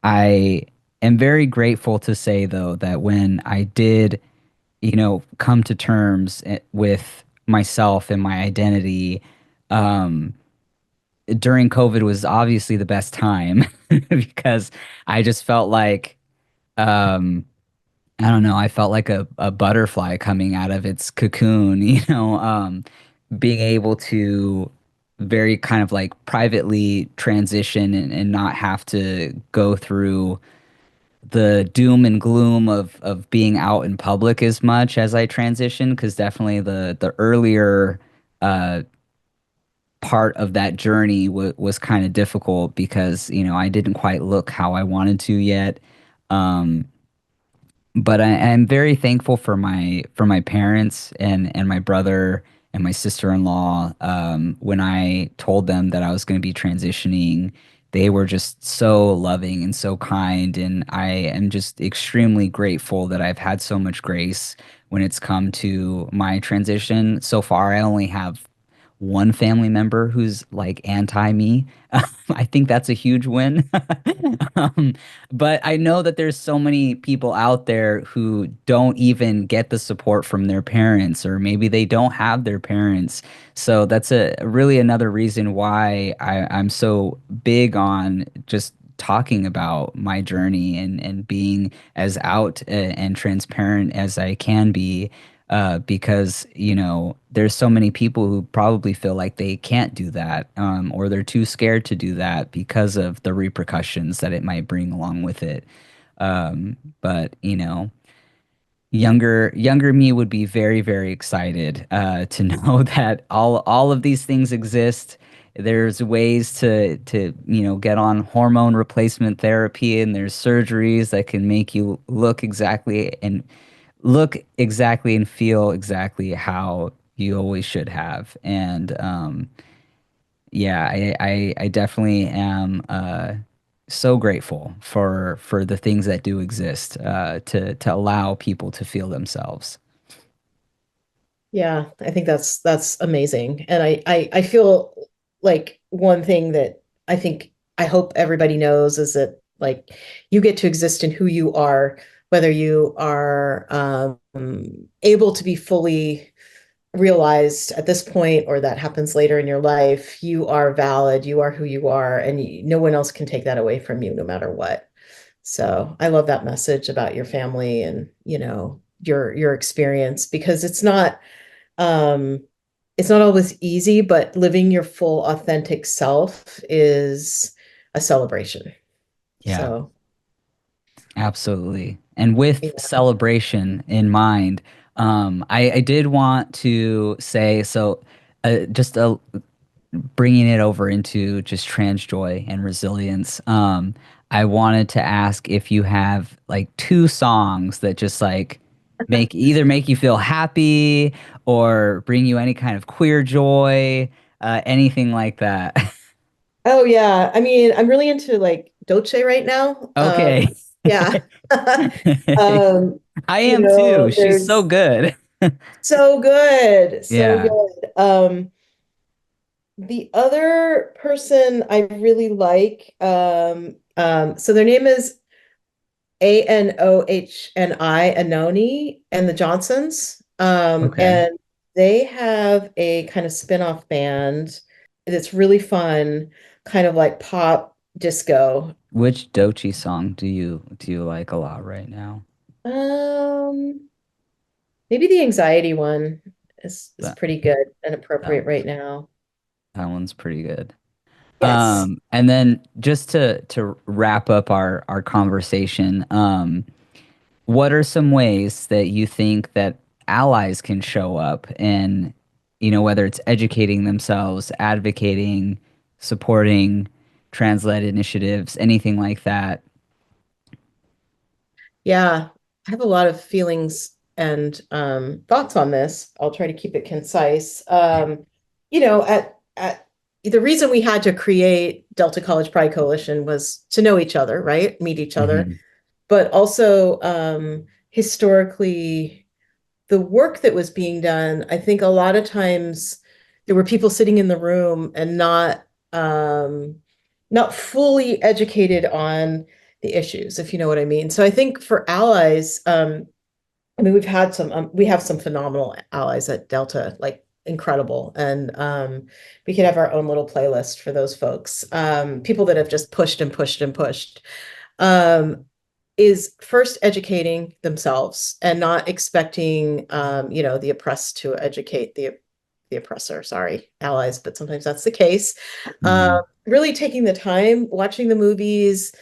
Speaker 1: I am very grateful to say though that when I did, come to terms with myself and my identity, um, during COVID was obviously the best time because I just felt like um I don't know, I felt like a butterfly coming out of its cocoon, being able to very kind of like privately transition and not have to go through the doom and gloom of being out in public as much as I transitioned, because definitely the earlier uh part of that journey was kind of difficult because I didn't quite look how I wanted to yet. Um, but I'm very thankful for my parents and my brother and my sister-in-law. When I told them that I was going to be transitioning, they were just so loving and so kind. And I am just extremely grateful that I've had so much grace when it's come to my transition. So far, I only have one family member who's like anti me. I think that's a huge win. um, but I know that there's so many people out there who don't even get the support from their parents, or maybe they don't have their parents. So that's a really another reason why I'm so big on just talking about my journey and being as out and transparent as I can be, because there's so many people who probably feel like they can't do that, or they're too scared to do that because of the repercussions that it might bring along with it. But younger me would be very, very excited to know that all of these things exist. There's ways to get on hormone replacement therapy, and there's surgeries that can make you look exactly and feel exactly how you always should have. And yeah, I definitely am so grateful for the things that do exist, to allow people to feel themselves.
Speaker 2: Yeah, I think that's amazing. And I feel like one thing that I hope everybody knows is that like you get to exist in who you are, whether you are able to be fully realized at this point or that happens later in your life. You are valid, you are who you are, and no one else can take that away from you no matter what. So I love that message about your family and your experience, because um, it's not always easy, but living your full authentic self is a celebration.
Speaker 1: Yeah,
Speaker 2: So,
Speaker 1: absolutely. And with
Speaker 2: yeah.
Speaker 1: celebration in mind, I did want to say, so just bringing it over into just trans joy and resilience. I wanted to ask if you have like two songs that just like make you feel happy or bring you any kind of queer joy, anything like that.
Speaker 2: Oh yeah. I mean, I'm really into like Dolce right now.
Speaker 1: Okay.
Speaker 2: Yeah.
Speaker 1: I am too. She's so
Speaker 2: There's
Speaker 1: good.
Speaker 2: so good, so
Speaker 1: Yeah.
Speaker 2: good. The other person I really like, so their name is Anohni and the Johnsons.
Speaker 1: Okay.
Speaker 2: And they have a kind of spin-off band that's really fun, kind of like pop disco.
Speaker 1: Which Dochi song do you like a lot right now?
Speaker 2: Um, Maybe the anxiety one is
Speaker 1: That
Speaker 2: pretty good and
Speaker 1: that
Speaker 2: appropriate right now.
Speaker 1: that one's pretty good.
Speaker 2: Yes.
Speaker 1: And then just to wrap up our conversation, what are some ways that you think that allies can show up, and whether it's educating themselves, advocating, supporting trans-led initiatives, anything like that?
Speaker 2: Yeah, I have a lot of feelings and thoughts on this. I'll try to keep it concise. At the reason we had to create Delta College Pride Coalition was to know each other, right? Meet each other,
Speaker 1: Hmm.
Speaker 2: but also historically, the work that was being done, I think a lot of times there were people sitting in the room and not fully educated on the issues, if you know what I mean. So I think for allies, I mean, we have some phenomenal allies at Delta, like incredible. And we could have our own little playlist for those folks. People that have just pushed and pushed and pushed. Um, is first educating themselves and not expecting, the oppressed to educate the oppressor. Sorry, allies, but sometimes that's the case.
Speaker 1: Hmm.
Speaker 2: Really taking the time, watching the movies,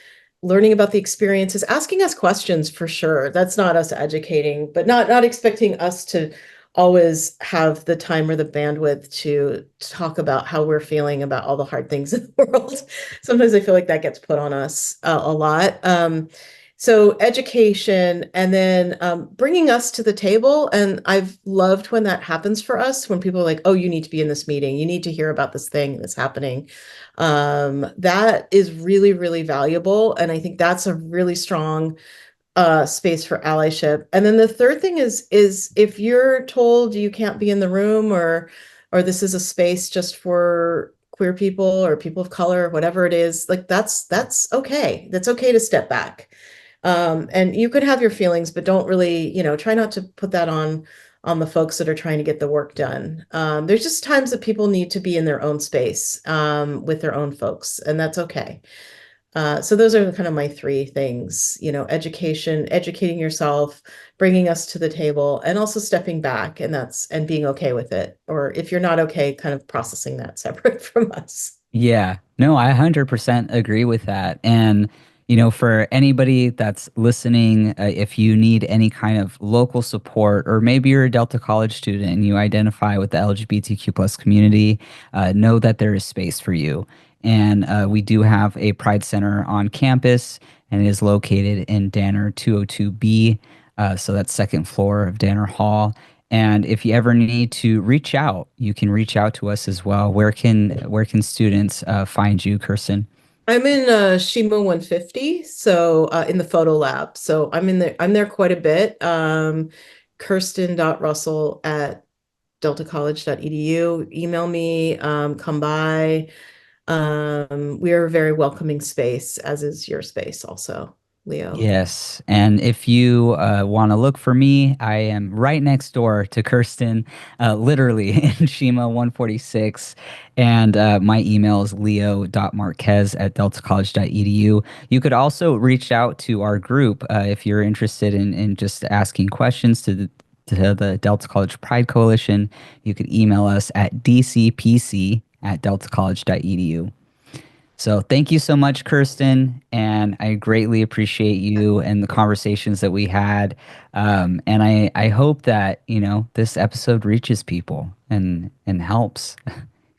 Speaker 2: learning about the experiences, asking us questions for sure. That's not us educating, but not expecting us to always have the time or the bandwidth to talk about how we're feeling about all the hard things in the world. Sometimes I feel like that gets put on us a lot. So education, and then bringing us to the table. And I've loved when that happens for us, when people are like, oh, you need to be in this meeting. You need to hear about this thing that's happening. That is really, really valuable. And I think that's a really strong space for allyship. And then the third thing is if you're told you can't be in the room, or this is a space just for queer people or people of color, whatever it is, like that's okay. That's okay to step back. And you could have your feelings, but don't really, try not to put that on the folks that are trying to get the work done. There's just times that people need to be in their own space with their own folks, and that's okay. So those are kind of my three things, education, educating yourself, bringing us to the table, and also stepping back, and being okay with it. Or if you're not okay, kind of processing that separate from us.
Speaker 1: Yeah, no, I 100% agree with that. And, for anybody that's listening, if you need any kind of local support, or maybe you're a Delta College student and you identify with the LGBTQ plus community, know that there is space for you. And we do have a Pride Center on campus, and it is located in Danner 202B. So that's second floor of Danner Hall. And if you ever need to reach out, you can reach out to us as well. Where can students find you, Kirsten?
Speaker 2: I'm in Shima 150, so in the photo lab. So I'm there quite a bit. Kirsten.russell@deltacollege.edu. Email me, come by. We are a very welcoming space, as is your space also, Leo.
Speaker 1: Yes. And if you want to look for me, I am right next door to Kirsten, literally in Shima 146. And my email is leo.marquez@deltacollege.edu. You could also reach out to our group if you're interested in just asking questions to the Delta College Pride Coalition. You could email us at dcpc@deltacollege.edu. So thank you so much, Kirsten, and I greatly appreciate you and the conversations that we had. And I hope that, this episode reaches people and helps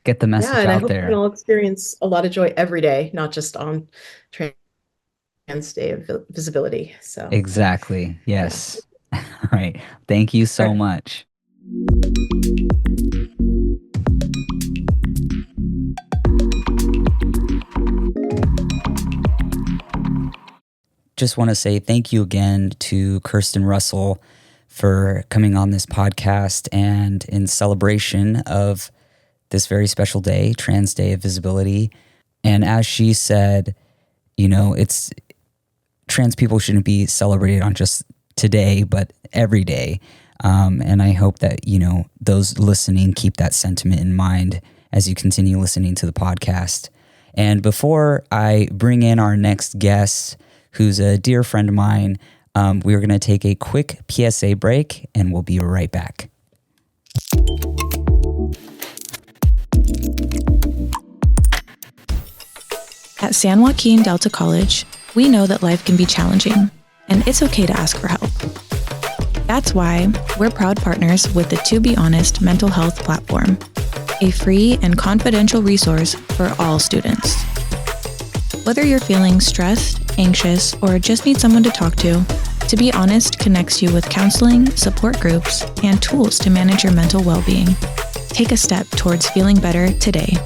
Speaker 1: get the message
Speaker 2: and I
Speaker 1: out
Speaker 2: hope we
Speaker 1: there.
Speaker 2: can all experience a lot of joy every day, not just on Trans Day of Visibility. So
Speaker 1: Exactly. Yes. All right. Thank you so much. Just want to say thank you again to Kirsten Russell for coming on this podcast, and in celebration of this very special day, Trans Day of Visibility. And as she said, it's trans people shouldn't be celebrated on just today, but every day. And I hope that, those listening keep that sentiment in mind as you continue listening to the podcast. And before I bring in our next guest, who's a dear friend of mine, we're going to take a quick PSA break, and we'll be right back.
Speaker 3: At San Joaquin Delta College, we know that life can be challenging, and it's okay to ask for help. That's why we're proud partners with the To Be Honest mental health platform, a free and confidential resource for all students. Whether you're feeling stressed, anxious, or just need someone to talk To Be Honest connects you with counseling, support groups, and tools to manage your mental well-being. Take a step towards feeling better today.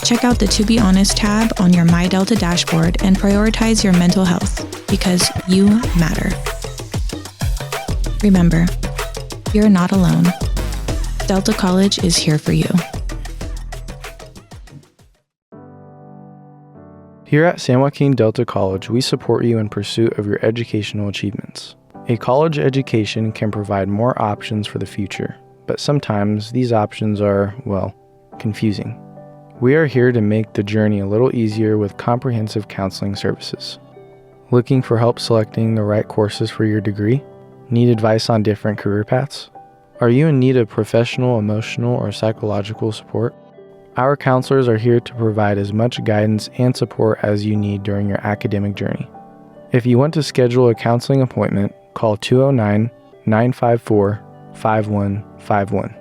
Speaker 3: Check out the To Be Honest tab on your My Delta dashboard and prioritize your mental health, because you matter. Remember, you're not alone. Delta College is here for you.
Speaker 4: Here at San Joaquin Delta College, we support you in pursuit of your educational achievements. A college education can provide more options for the future, but sometimes these options are, confusing. We are here to make the journey a little easier with comprehensive counseling services. Looking for help selecting the right courses for your degree? Need advice on different career paths? Are you in need of professional, emotional, or psychological support? Our counselors are here to provide as much guidance and support as you need during your academic journey. If you want to schedule a counseling appointment, call 209-954-5151.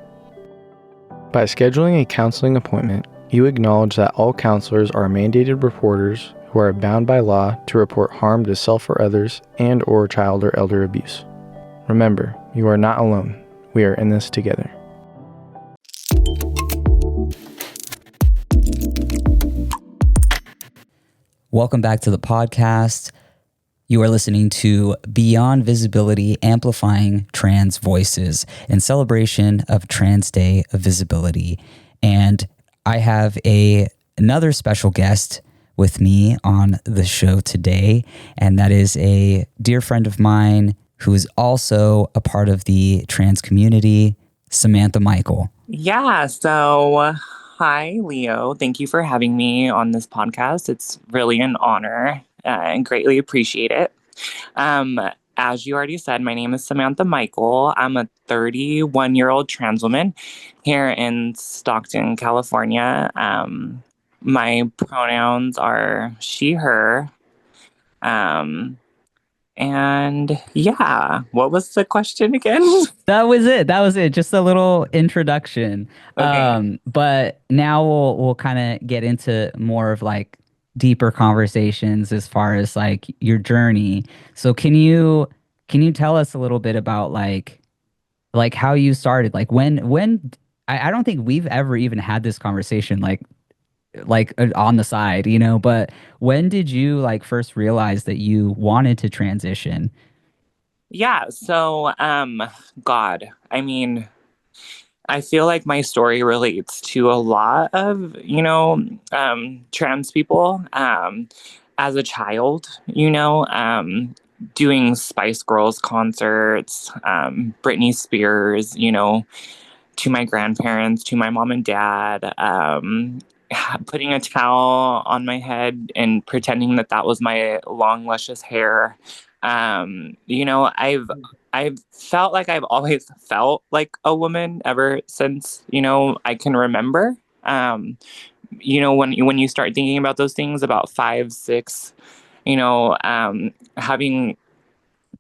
Speaker 4: By scheduling a counseling appointment, you acknowledge that all counselors are mandated reporters who are bound by law to report harm to self or others and or child or elder abuse. Remember, you are not alone. We are in this together.
Speaker 1: Welcome back to the podcast. You are listening to Beyond Visibility, Amplifying Trans Voices in celebration of Trans Day of Visibility. And I have another special guest with me on the show today, and that is a dear friend of mine who is also a part of the trans community, Samantha Michael.
Speaker 6: Yeah, so hi, Leo. Thank you for having me on this podcast. It's really an honor and greatly appreciate it. As you already said, my name is Samantha Michael. I'm a 31-year-old trans woman here in Stockton, California. My pronouns are she, her. And yeah, what was the question again?
Speaker 1: That was it. Just a little introduction.
Speaker 6: Okay.
Speaker 1: But now we'll kind of get into more of like deeper conversations as far as like your journey. So can you tell us a little bit about like how you started? Like when I don't think we've ever even had this conversation like on the side, but when did you like first realize that you wanted to transition?
Speaker 6: Yeah, so God, I mean, I feel like my story relates to a lot of, trans people. As a child, doing Spice Girls concerts, Britney Spears, to my grandparents, to my mom and dad, putting a towel on my head and pretending that that was my long, luscious hair. I've felt like I've always felt like a woman ever since, I can remember. When you start thinking about those things about 5, 6, having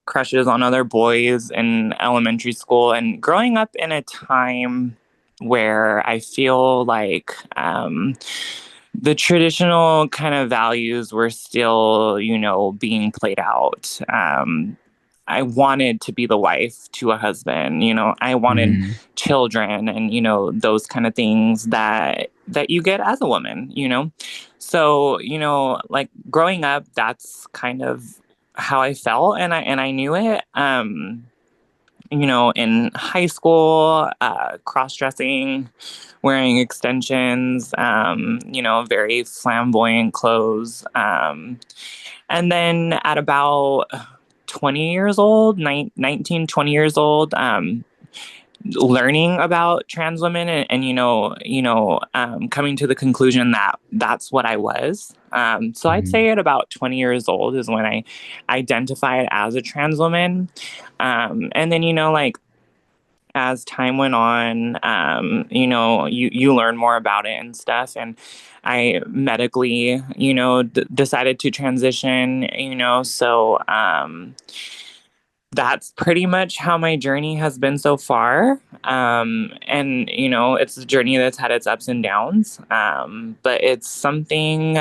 Speaker 6: crushes on other boys in elementary school and growing up in a time where I feel like the traditional kind of values were still, being played out. I wanted to be the wife to a husband, I wanted children and, those kind of things that you get as a woman. So, like growing up, that's kind of how I felt and I knew it. In high school, cross-dressing, wearing extensions, very flamboyant clothes. And then at about 20 years old, 19, 20 years old, learning about trans women and coming to the conclusion that that's what I was. So I'd say at about 20 years old is when I identified as a trans woman. And then, like, as time went on, you learn more about it and stuff. And I medically, decided to transition, so that's pretty much how my journey has been so far. And, it's a journey that's had its ups and downs, but it's something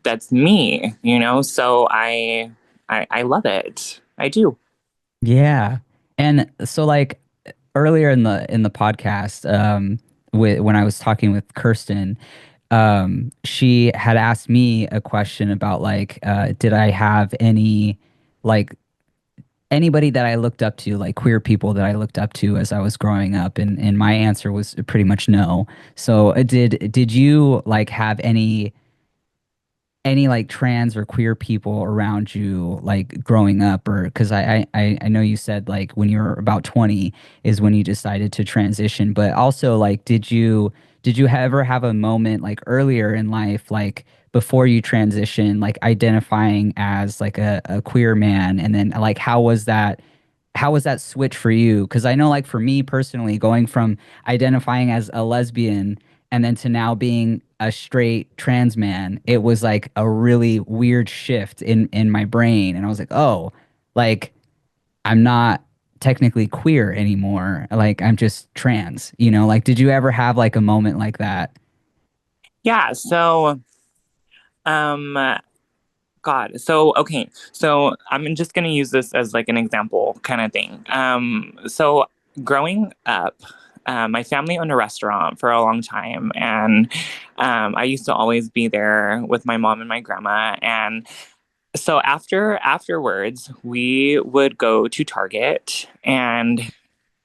Speaker 6: that's me, so I love it. I do.
Speaker 1: Yeah. And so like earlier in the podcast, when I was talking with Kirsten, she had asked me a question about like, did I have any like anybody that I looked up to, like queer people that I looked up to as I was growing up, and my answer was pretty much no. So did you like have any like trans or queer people around you like growing up? Or because I know you said like when you were about 20 is when you decided to transition, but also like did you ever have a moment like earlier in life, like before you transition, like identifying as like a queer man, and then like how was that switch for you? Because I know like for me personally, going from identifying as a lesbian and then to now being a straight trans man, it was like a really weird shift in my brain. And I was like, oh, like I'm not technically queer anymore. Like I'm just trans, Like did you ever have like a moment like that?
Speaker 6: Yeah. So, um, God. So, okay. So I'm just going to use this as like an example kind of thing. So growing up, my family owned a restaurant for a long time. And I used to always be there with my mom and my grandma. And so afterwards, we would go to Target, and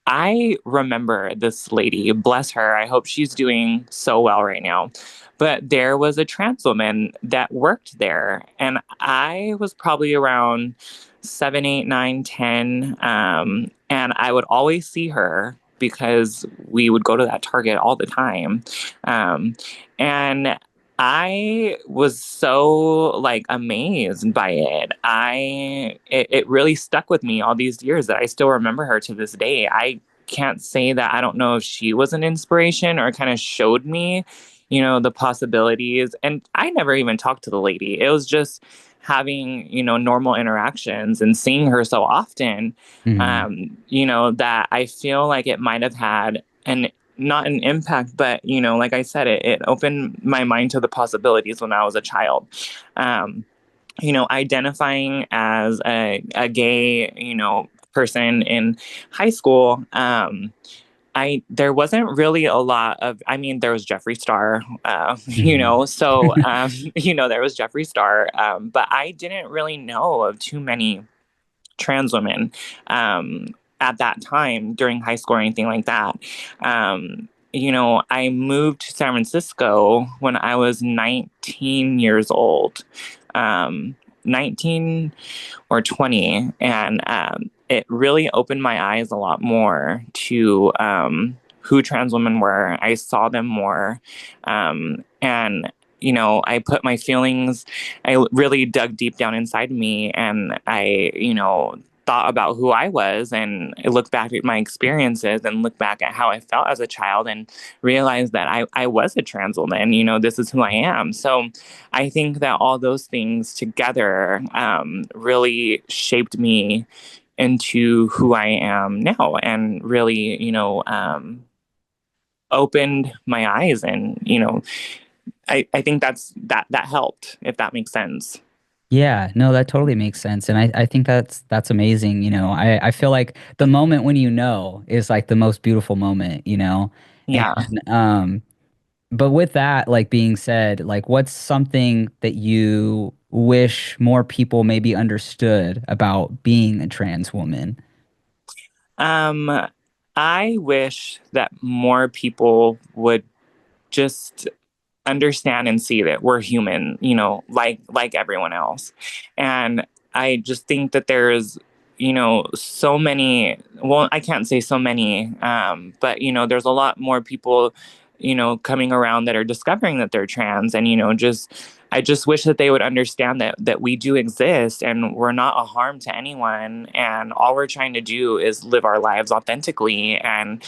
Speaker 6: I remember this lady, bless her. I hope she's doing so well right now. But there was a trans woman that worked there, and I was probably around 7, 8, 9, 10. And I would always see her because we would go to that Target all the time. And I was so like amazed by it. It really stuck with me all these years that I still remember her to this day. I can't say that I don't know if she was an inspiration or kind of showed me, the possibilities. And I never even talked to the lady. It was just having, normal interactions and seeing her so often, that I feel like it might have had not an impact, but, like I said, it opened my mind to the possibilities when I was a child. Identifying as a gay, person in high school, there wasn't really a lot of, there was Jeffree Star, so, there was Jeffree Star, but I didn't really know of too many trans women at that time during high school or anything like that. I moved to San Francisco when I was 19 years old, 19 or 20. And it really opened my eyes a lot more to who trans women were. I saw them more. And I put my feelings, I really dug deep down inside me, and I, thought about who I was, and I looked back at my experiences and looked back at how I felt as a child and realized that I was a trans woman. This is who I am. So I think that all those things together really shaped me into who I am now, and really, opened my eyes. And, I think that helped, if that makes sense.
Speaker 1: Yeah, no, that totally makes sense. And I think that's amazing. I feel like the moment when is like the most beautiful moment.
Speaker 6: Yeah.
Speaker 1: And but with that like being said, like what's something that you wish more people maybe understood about being a trans woman?
Speaker 6: Um, I wish that more people would just understand and see that we're human, like everyone else. And I just think that there's, so many, well, I can't say so many, but, there's a lot more people, coming around that are discovering that they're trans. And, I just wish that they would understand that we do exist and we're not a harm to anyone. And all we're trying to do is live our lives authentically and,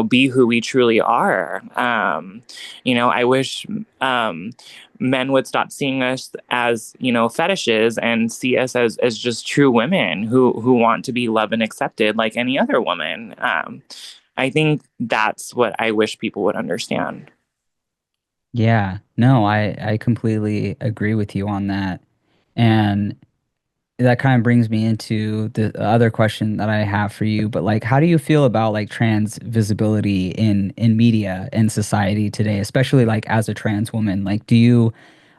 Speaker 6: be who we truly are. I wish men would stop seeing us as, fetishes and see us as just true women who want to be loved and accepted like any other woman. I think that's what I wish people would understand.
Speaker 1: Yeah, no, I completely agree with you on that. And that kind of brings me into the other question that I have for you. But like, how do you feel about like trans visibility in media and society today, especially like as a trans woman? Like,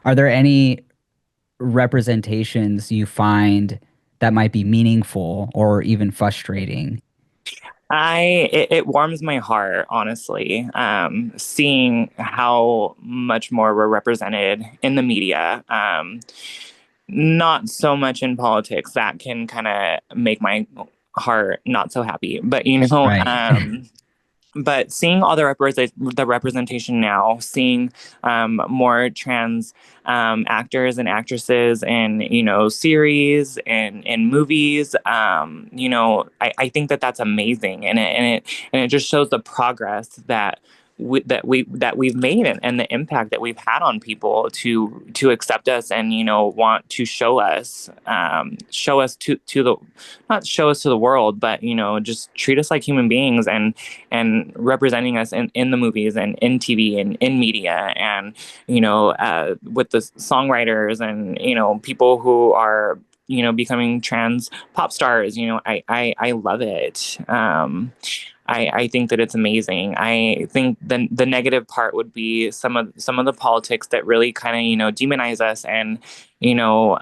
Speaker 1: are there any representations you find that might be meaningful or even frustrating?
Speaker 6: It warms my heart, honestly, seeing how much more we're represented in the media. Not so much in politics. That can kind of make my heart not so happy. But
Speaker 1: Right.
Speaker 6: but seeing all the representation now, seeing more trans actors and actresses in series and in movies, I think that that's amazing, and it just shows the progress that we've made, and the impact that we've had on people to accept us and, you know, want to show us to the, not show us to the world, but, you know, just treat us like human beings, and representing us in the movies and in TV and in media, and, you know, with the songwriters and, you know, people who are, you know, becoming trans pop stars. You know, I love it. I think that it's amazing. I think the negative part would be some of the politics that really kind of, you know, demonize us and, you know,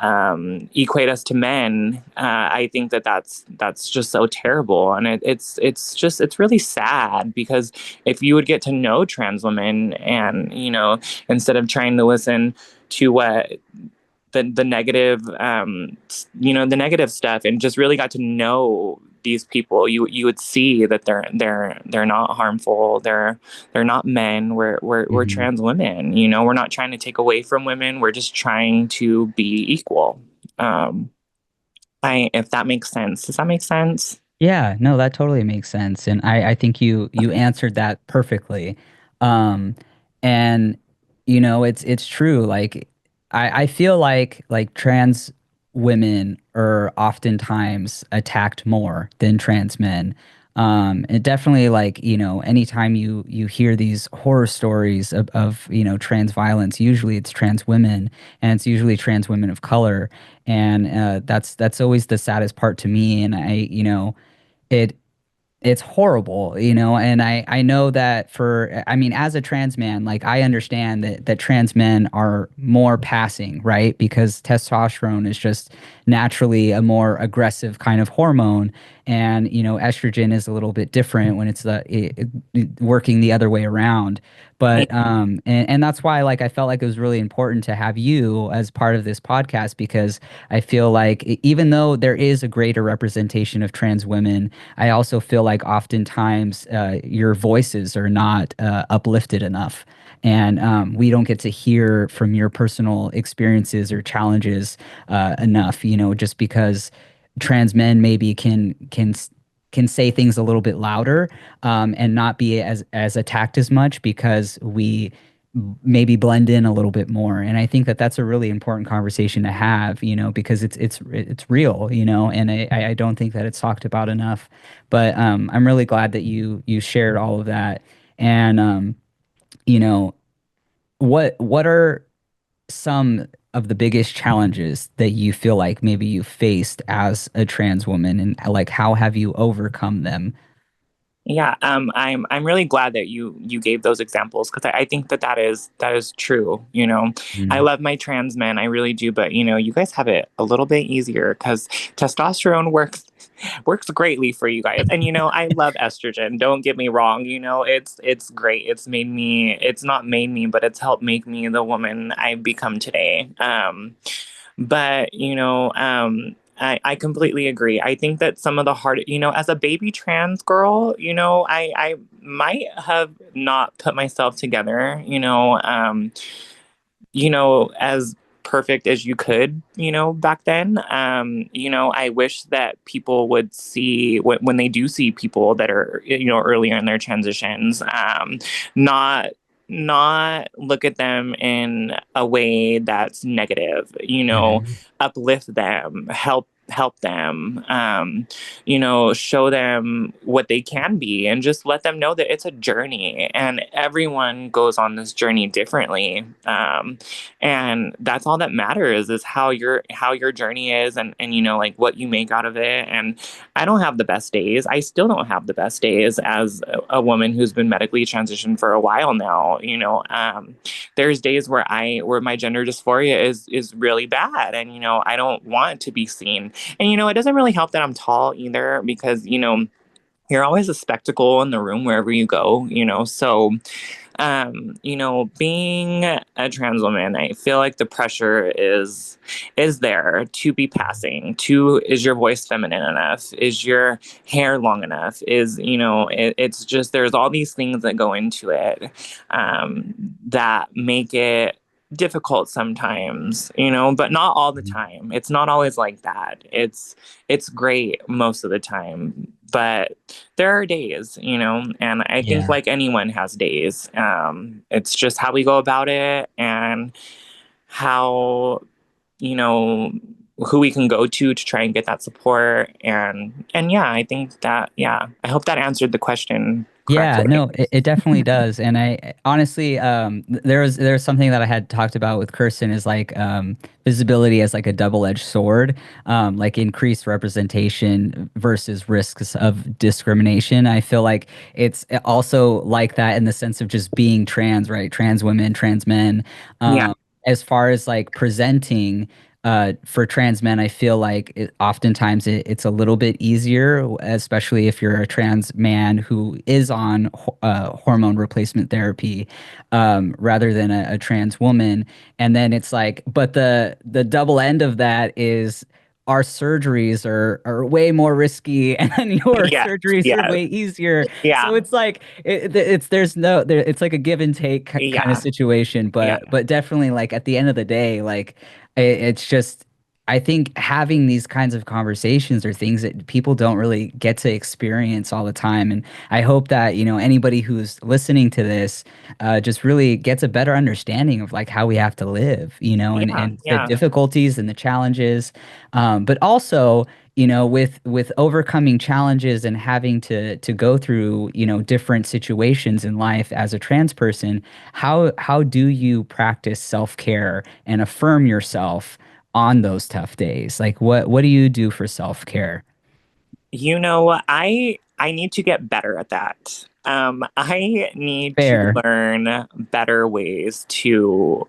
Speaker 6: equate us to men. I think that's just so terrible, and it's really sad, because if you would get to know trans women, and, you know, instead of trying to listen to what the negative, you know, the negative stuff, and just really got to know these people, you would see that they're not harmful. They're not men. We're trans women. You know, we're not trying to take away from women. We're just trying to be equal. If that makes sense. Does that make sense?
Speaker 1: Yeah, no, that totally makes sense. And I think you answered that perfectly. Um, and you know, it's true. Like I feel like trans women are oftentimes attacked more than trans men. And definitely, like, you know, anytime you hear these horror stories of, you know, trans violence, usually it's trans women, and it's usually trans women of color. And that's always the saddest part to me. And you know, it it's horrible, you know, and I know that I mean, as a trans man, like, I understand that trans men are more passing, right? Because testosterone is just naturally a more aggressive kind of hormone, and, you know, estrogen is a little bit different when it's working the other way around. But and that's why, like, I felt like it was really important to have you as part of this podcast, because I feel like even though there is a greater representation of trans women, I also feel like oftentimes your voices are not uplifted enough. And we don't get to hear from your personal experiences or challenges enough, you know, just because trans men maybe can say things a little bit louder, and not be as attacked as much, because we maybe blend in a little bit more. And I think that that's a really important conversation to have, you know, because it's real, you know, and I don't think that it's talked about enough. But I'm really glad that you shared all of that. And you know, what are some of the biggest challenges that you feel like maybe you faced as a trans woman, and like, how have you overcome them?
Speaker 6: Yeah, I'm really glad that you gave those examples, because I think that is true. You know, I
Speaker 1: Mm.
Speaker 6: love my trans men, I really do, but, you know, you guys have it a little bit easier, because testosterone works greatly for you guys. And, you know, I love estrogen. Don't get me wrong. You know, it's great. It's not made me, but it's helped make me the woman I've become today. But, you know, I completely agree. I think that some of the hard, you know, as a baby trans girl, you know, I might have not put myself together, you know, as perfect as you could, you know, back then. You know, I wish that people would see, when they do see people that are, you know, earlier in their transitions, not look at them in a way that's negative, you know,
Speaker 1: Mhm.
Speaker 6: uplift them, help them, you know, show them what they can be, and just let them know that it's a journey, and everyone goes on this journey differently. And that's all that matters, is how your journey is, and, you know, like, what you make out of it. And I don't have the best days. I still don't have the best days as a woman who's been medically transitioned for a while now. You know, there's days where my gender dysphoria is really bad, and, you know, I don't want to be seen. And, you know, it doesn't really help that I'm tall either, because, you know, you're always a spectacle in the room wherever you go, you know. So, you know, being a trans woman, I feel like the pressure is there to be passing. Is your voice feminine enough? Is your hair long enough? Is, you know, it's just, there's all these things that go into it, that make it difficult sometimes, you know, but not all the time. It's not always like that. It's great most of the time. But there are days, and I think like anyone has days. It's just how we go about it and how, you know, who we can go to try and get that support. And yeah, I think that, I hope that answered the question
Speaker 1: Yeah,
Speaker 6: correctly.
Speaker 1: no, it definitely does. And I honestly, there's something that I had talked about with Kirsten is like visibility as like a double-edged sword, like increased representation versus risks of discrimination. I feel like it's also like that in the sense of just being trans, right? Trans women, trans men.
Speaker 6: Yeah.
Speaker 1: As far as like presenting for trans men, I feel like oftentimes it's a little bit easier, especially if you're a trans man who is on hormone replacement therapy, rather than a trans woman. And then it's like, but the double end of that is our surgeries are way more risky, and then your surgeries are way easier.
Speaker 6: Yeah.
Speaker 1: So it's like it's like a give and take kind of situation, but definitely like at the end of the day, like it's just, I think having these kinds of conversations are things that people don't really get to experience all the time. And I hope that, anybody who's listening to this just really gets a better understanding of like how we have to live, and the difficulties and the challenges. But also, with overcoming challenges and having to go through, different situations in life as a trans person, how do you practice self-care and affirm yourself on those tough days? Like what do you do for self-care?
Speaker 6: I need to get better at that. I need
Speaker 1: Fair.
Speaker 6: to learn better ways to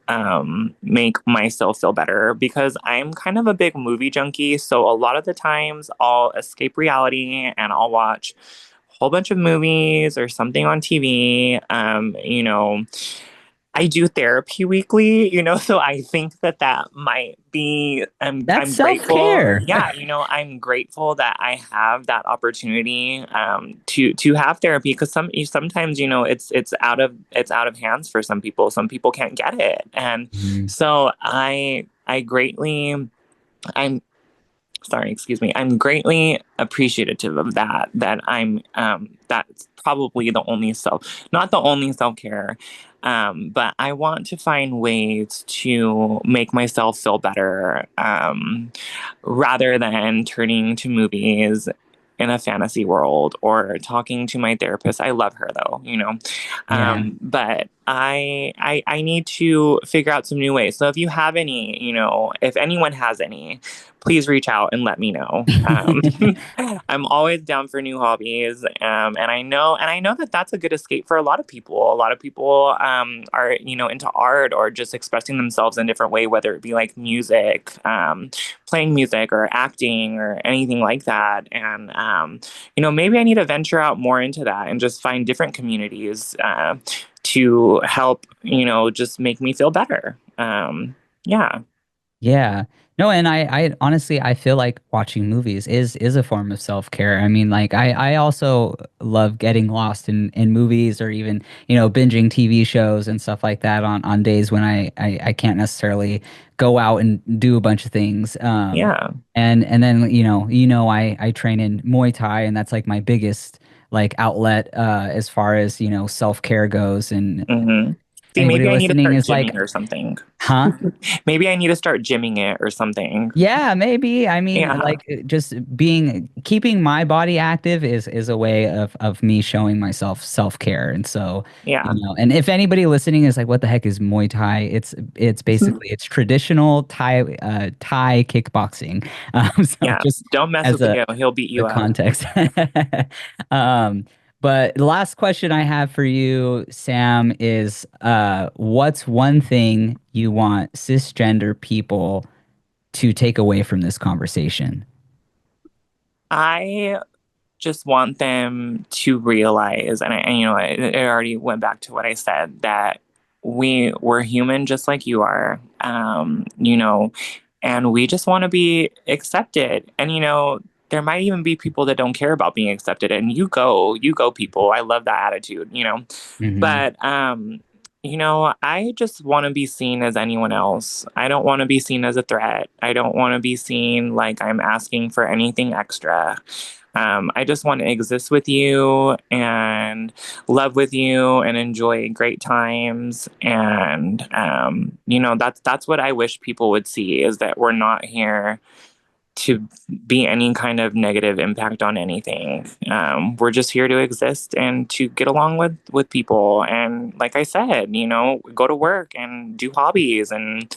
Speaker 6: make myself feel better because I'm kind of a big movie junkie. So a lot of the times I'll escape reality and I'll watch a whole bunch of movies or something on TV. I do therapy weekly, so I think that might be,
Speaker 1: That's
Speaker 6: I'm grateful.
Speaker 1: self-care.
Speaker 6: Yeah, I'm grateful that I have that opportunity to have therapy because sometimes, it's out of hands for some people. Some people can't get it. And so I greatly, I'm sorry, excuse me. I'm greatly appreciative of that's probably not the only self-care. But I want to find ways to make myself feel better, rather than turning to movies in a fantasy world or talking to my therapist. I love her though, but I need to figure out some new ways. So if you have any, if anyone has any, please reach out and let me know. I'm always down for new hobbies. And I know that that's a good escape for a lot of people. A lot of people are, into art or just expressing themselves in a different way, whether it be like music, playing music or acting or anything like that. And, maybe I need to venture out more into that and just find different communities to help, just make me feel better. Yeah.
Speaker 1: Yeah. No, and I honestly I feel like watching movies is a form of self-care. I mean, like I also love getting lost in movies or even, binging TV shows and stuff like that on days when I can't necessarily go out and do a bunch of things. And then, I train in Muay Thai, and that's like my biggest like outlet as far as, self-care goes. And
Speaker 6: See,
Speaker 1: anybody
Speaker 6: maybe I need to
Speaker 1: listening
Speaker 6: start
Speaker 1: is like,
Speaker 6: gymming or something.
Speaker 1: huh?
Speaker 6: Maybe I need to start gymming it or something.
Speaker 1: Yeah, maybe. I mean, like just keeping my body active is a way of me showing myself self-care. And so, and if anybody listening is like, what the heck is Muay Thai? It's basically it's traditional Thai kickboxing. So just
Speaker 6: don't mess with Leo. He'll beat you
Speaker 1: the
Speaker 6: up.
Speaker 1: context. But the last question I have for you, Sam, is what's one thing you want cisgender people to take away from this conversation?
Speaker 6: I just want them to realize, and it already went back to what I said, that we're human just like you are, and we just want to be accepted. And, there might even be people that don't care about being accepted, and you go people. I love that attitude, but, I just want to be seen as anyone else. I don't want to be seen as a threat. I don't want to be seen like I'm asking for anything extra. I just want to exist with you and love with you and enjoy great times. And, that's what I wish people would see, is that we're not here to be any kind of negative impact on anything. We're just here to exist and to get along with people. And like I said, go to work and do hobbies and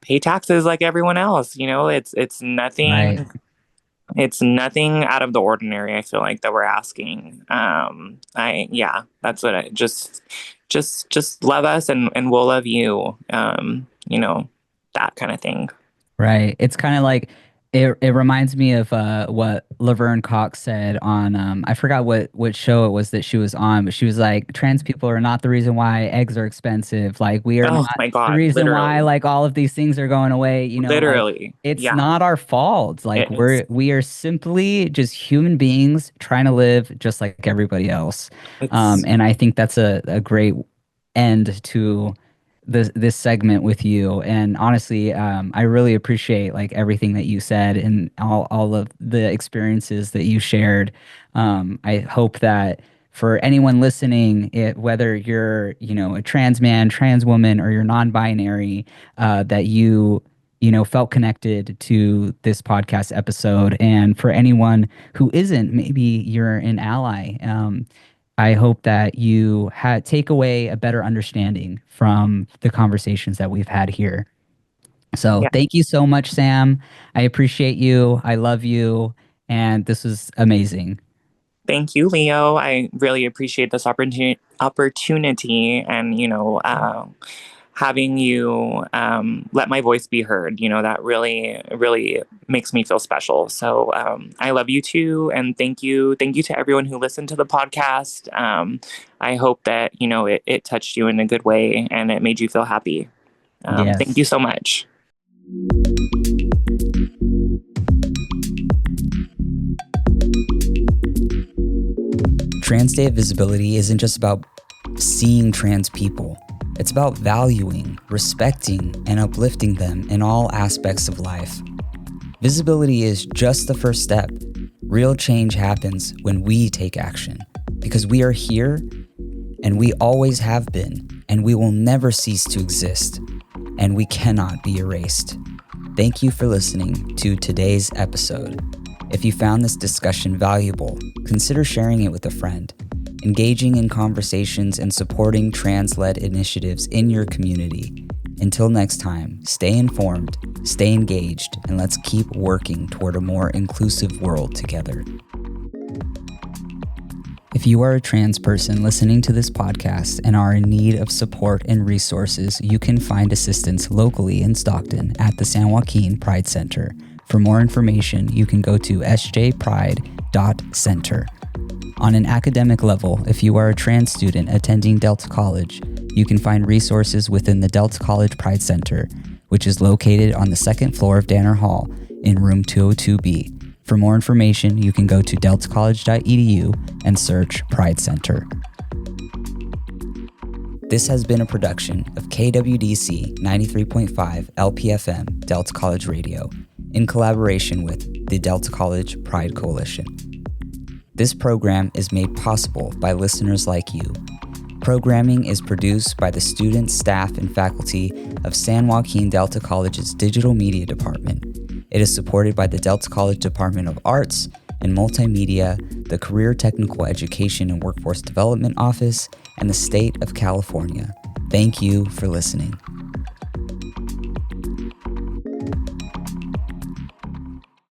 Speaker 6: pay taxes like everyone else. It's nothing.
Speaker 1: Right.
Speaker 6: It's nothing out of the ordinary, I feel like, that we're asking. That's what I just love us and we'll love you. That kind of thing.
Speaker 1: Right. It's kind of like it reminds me of what Laverne Cox said on I forgot what show it was that she was on, but she was like, trans people are not the reason why eggs are expensive. Like, we are not
Speaker 6: My God,
Speaker 1: the reason
Speaker 6: literally.
Speaker 1: why like all of these things are going away.
Speaker 6: Literally.
Speaker 1: Like, it's not our fault. Like,
Speaker 6: It
Speaker 1: we are simply just human beings trying to live just like everybody else. And I think that's a great end to this segment with you. And honestly, I really appreciate like everything that you said and all of the experiences that you shared. I hope that for anyone listening, whether you're a trans man, trans woman, or you're non-binary, that you felt connected to this podcast episode. And for anyone who isn't, maybe you're an ally. I hope that you take away a better understanding from the conversations that we've had here. So Thank you so much, Sam. I appreciate you. I love you. And this was amazing.
Speaker 6: Thank you, Leo. I really appreciate this opportunity and, having you let my voice be heard. That really, really makes me feel special. So I love you too. And thank you. Thank you to everyone who listened to the podcast. I hope that, it touched you in a good way and it made you feel happy.
Speaker 1: Yes.
Speaker 6: Thank you so much.
Speaker 1: Trans Day of Visibility isn't just about seeing trans people. It's about valuing, respecting, and uplifting them in all aspects of life. Visibility is just the first step. Real change happens when we take action, because we are here, and we always have been, and we will never cease to exist, and we cannot be erased. Thank you for listening to today's episode. If you found this discussion valuable, consider sharing it with a friend. Engaging in conversations and supporting trans-led initiatives in your community. Until next time, stay informed, stay engaged, and let's keep working toward a more inclusive world together. If you are a trans person listening to this podcast and are in need of support and resources, you can find assistance locally in Stockton at the San Joaquin Pride Center. For more information, you can go to sjpride.center. On an academic level, if you are a trans student attending Delta College, you can find resources within the Delta College Pride Center, which is located on the second floor of Danner Hall in room 202B. For more information, you can go to deltacollege.edu and search Pride Center. This has been a production of KWDC 93.5 LPFM Delta College Radio in collaboration with the Delta College Pride Coalition. This program is made possible by listeners like you. Programming is produced by the students, staff, and faculty of San Joaquin Delta College's Digital Media Department. It is supported by the Delta College Department of Arts and Multimedia, the Career Technical Education and Workforce Development Office, and the State of California. Thank you for listening.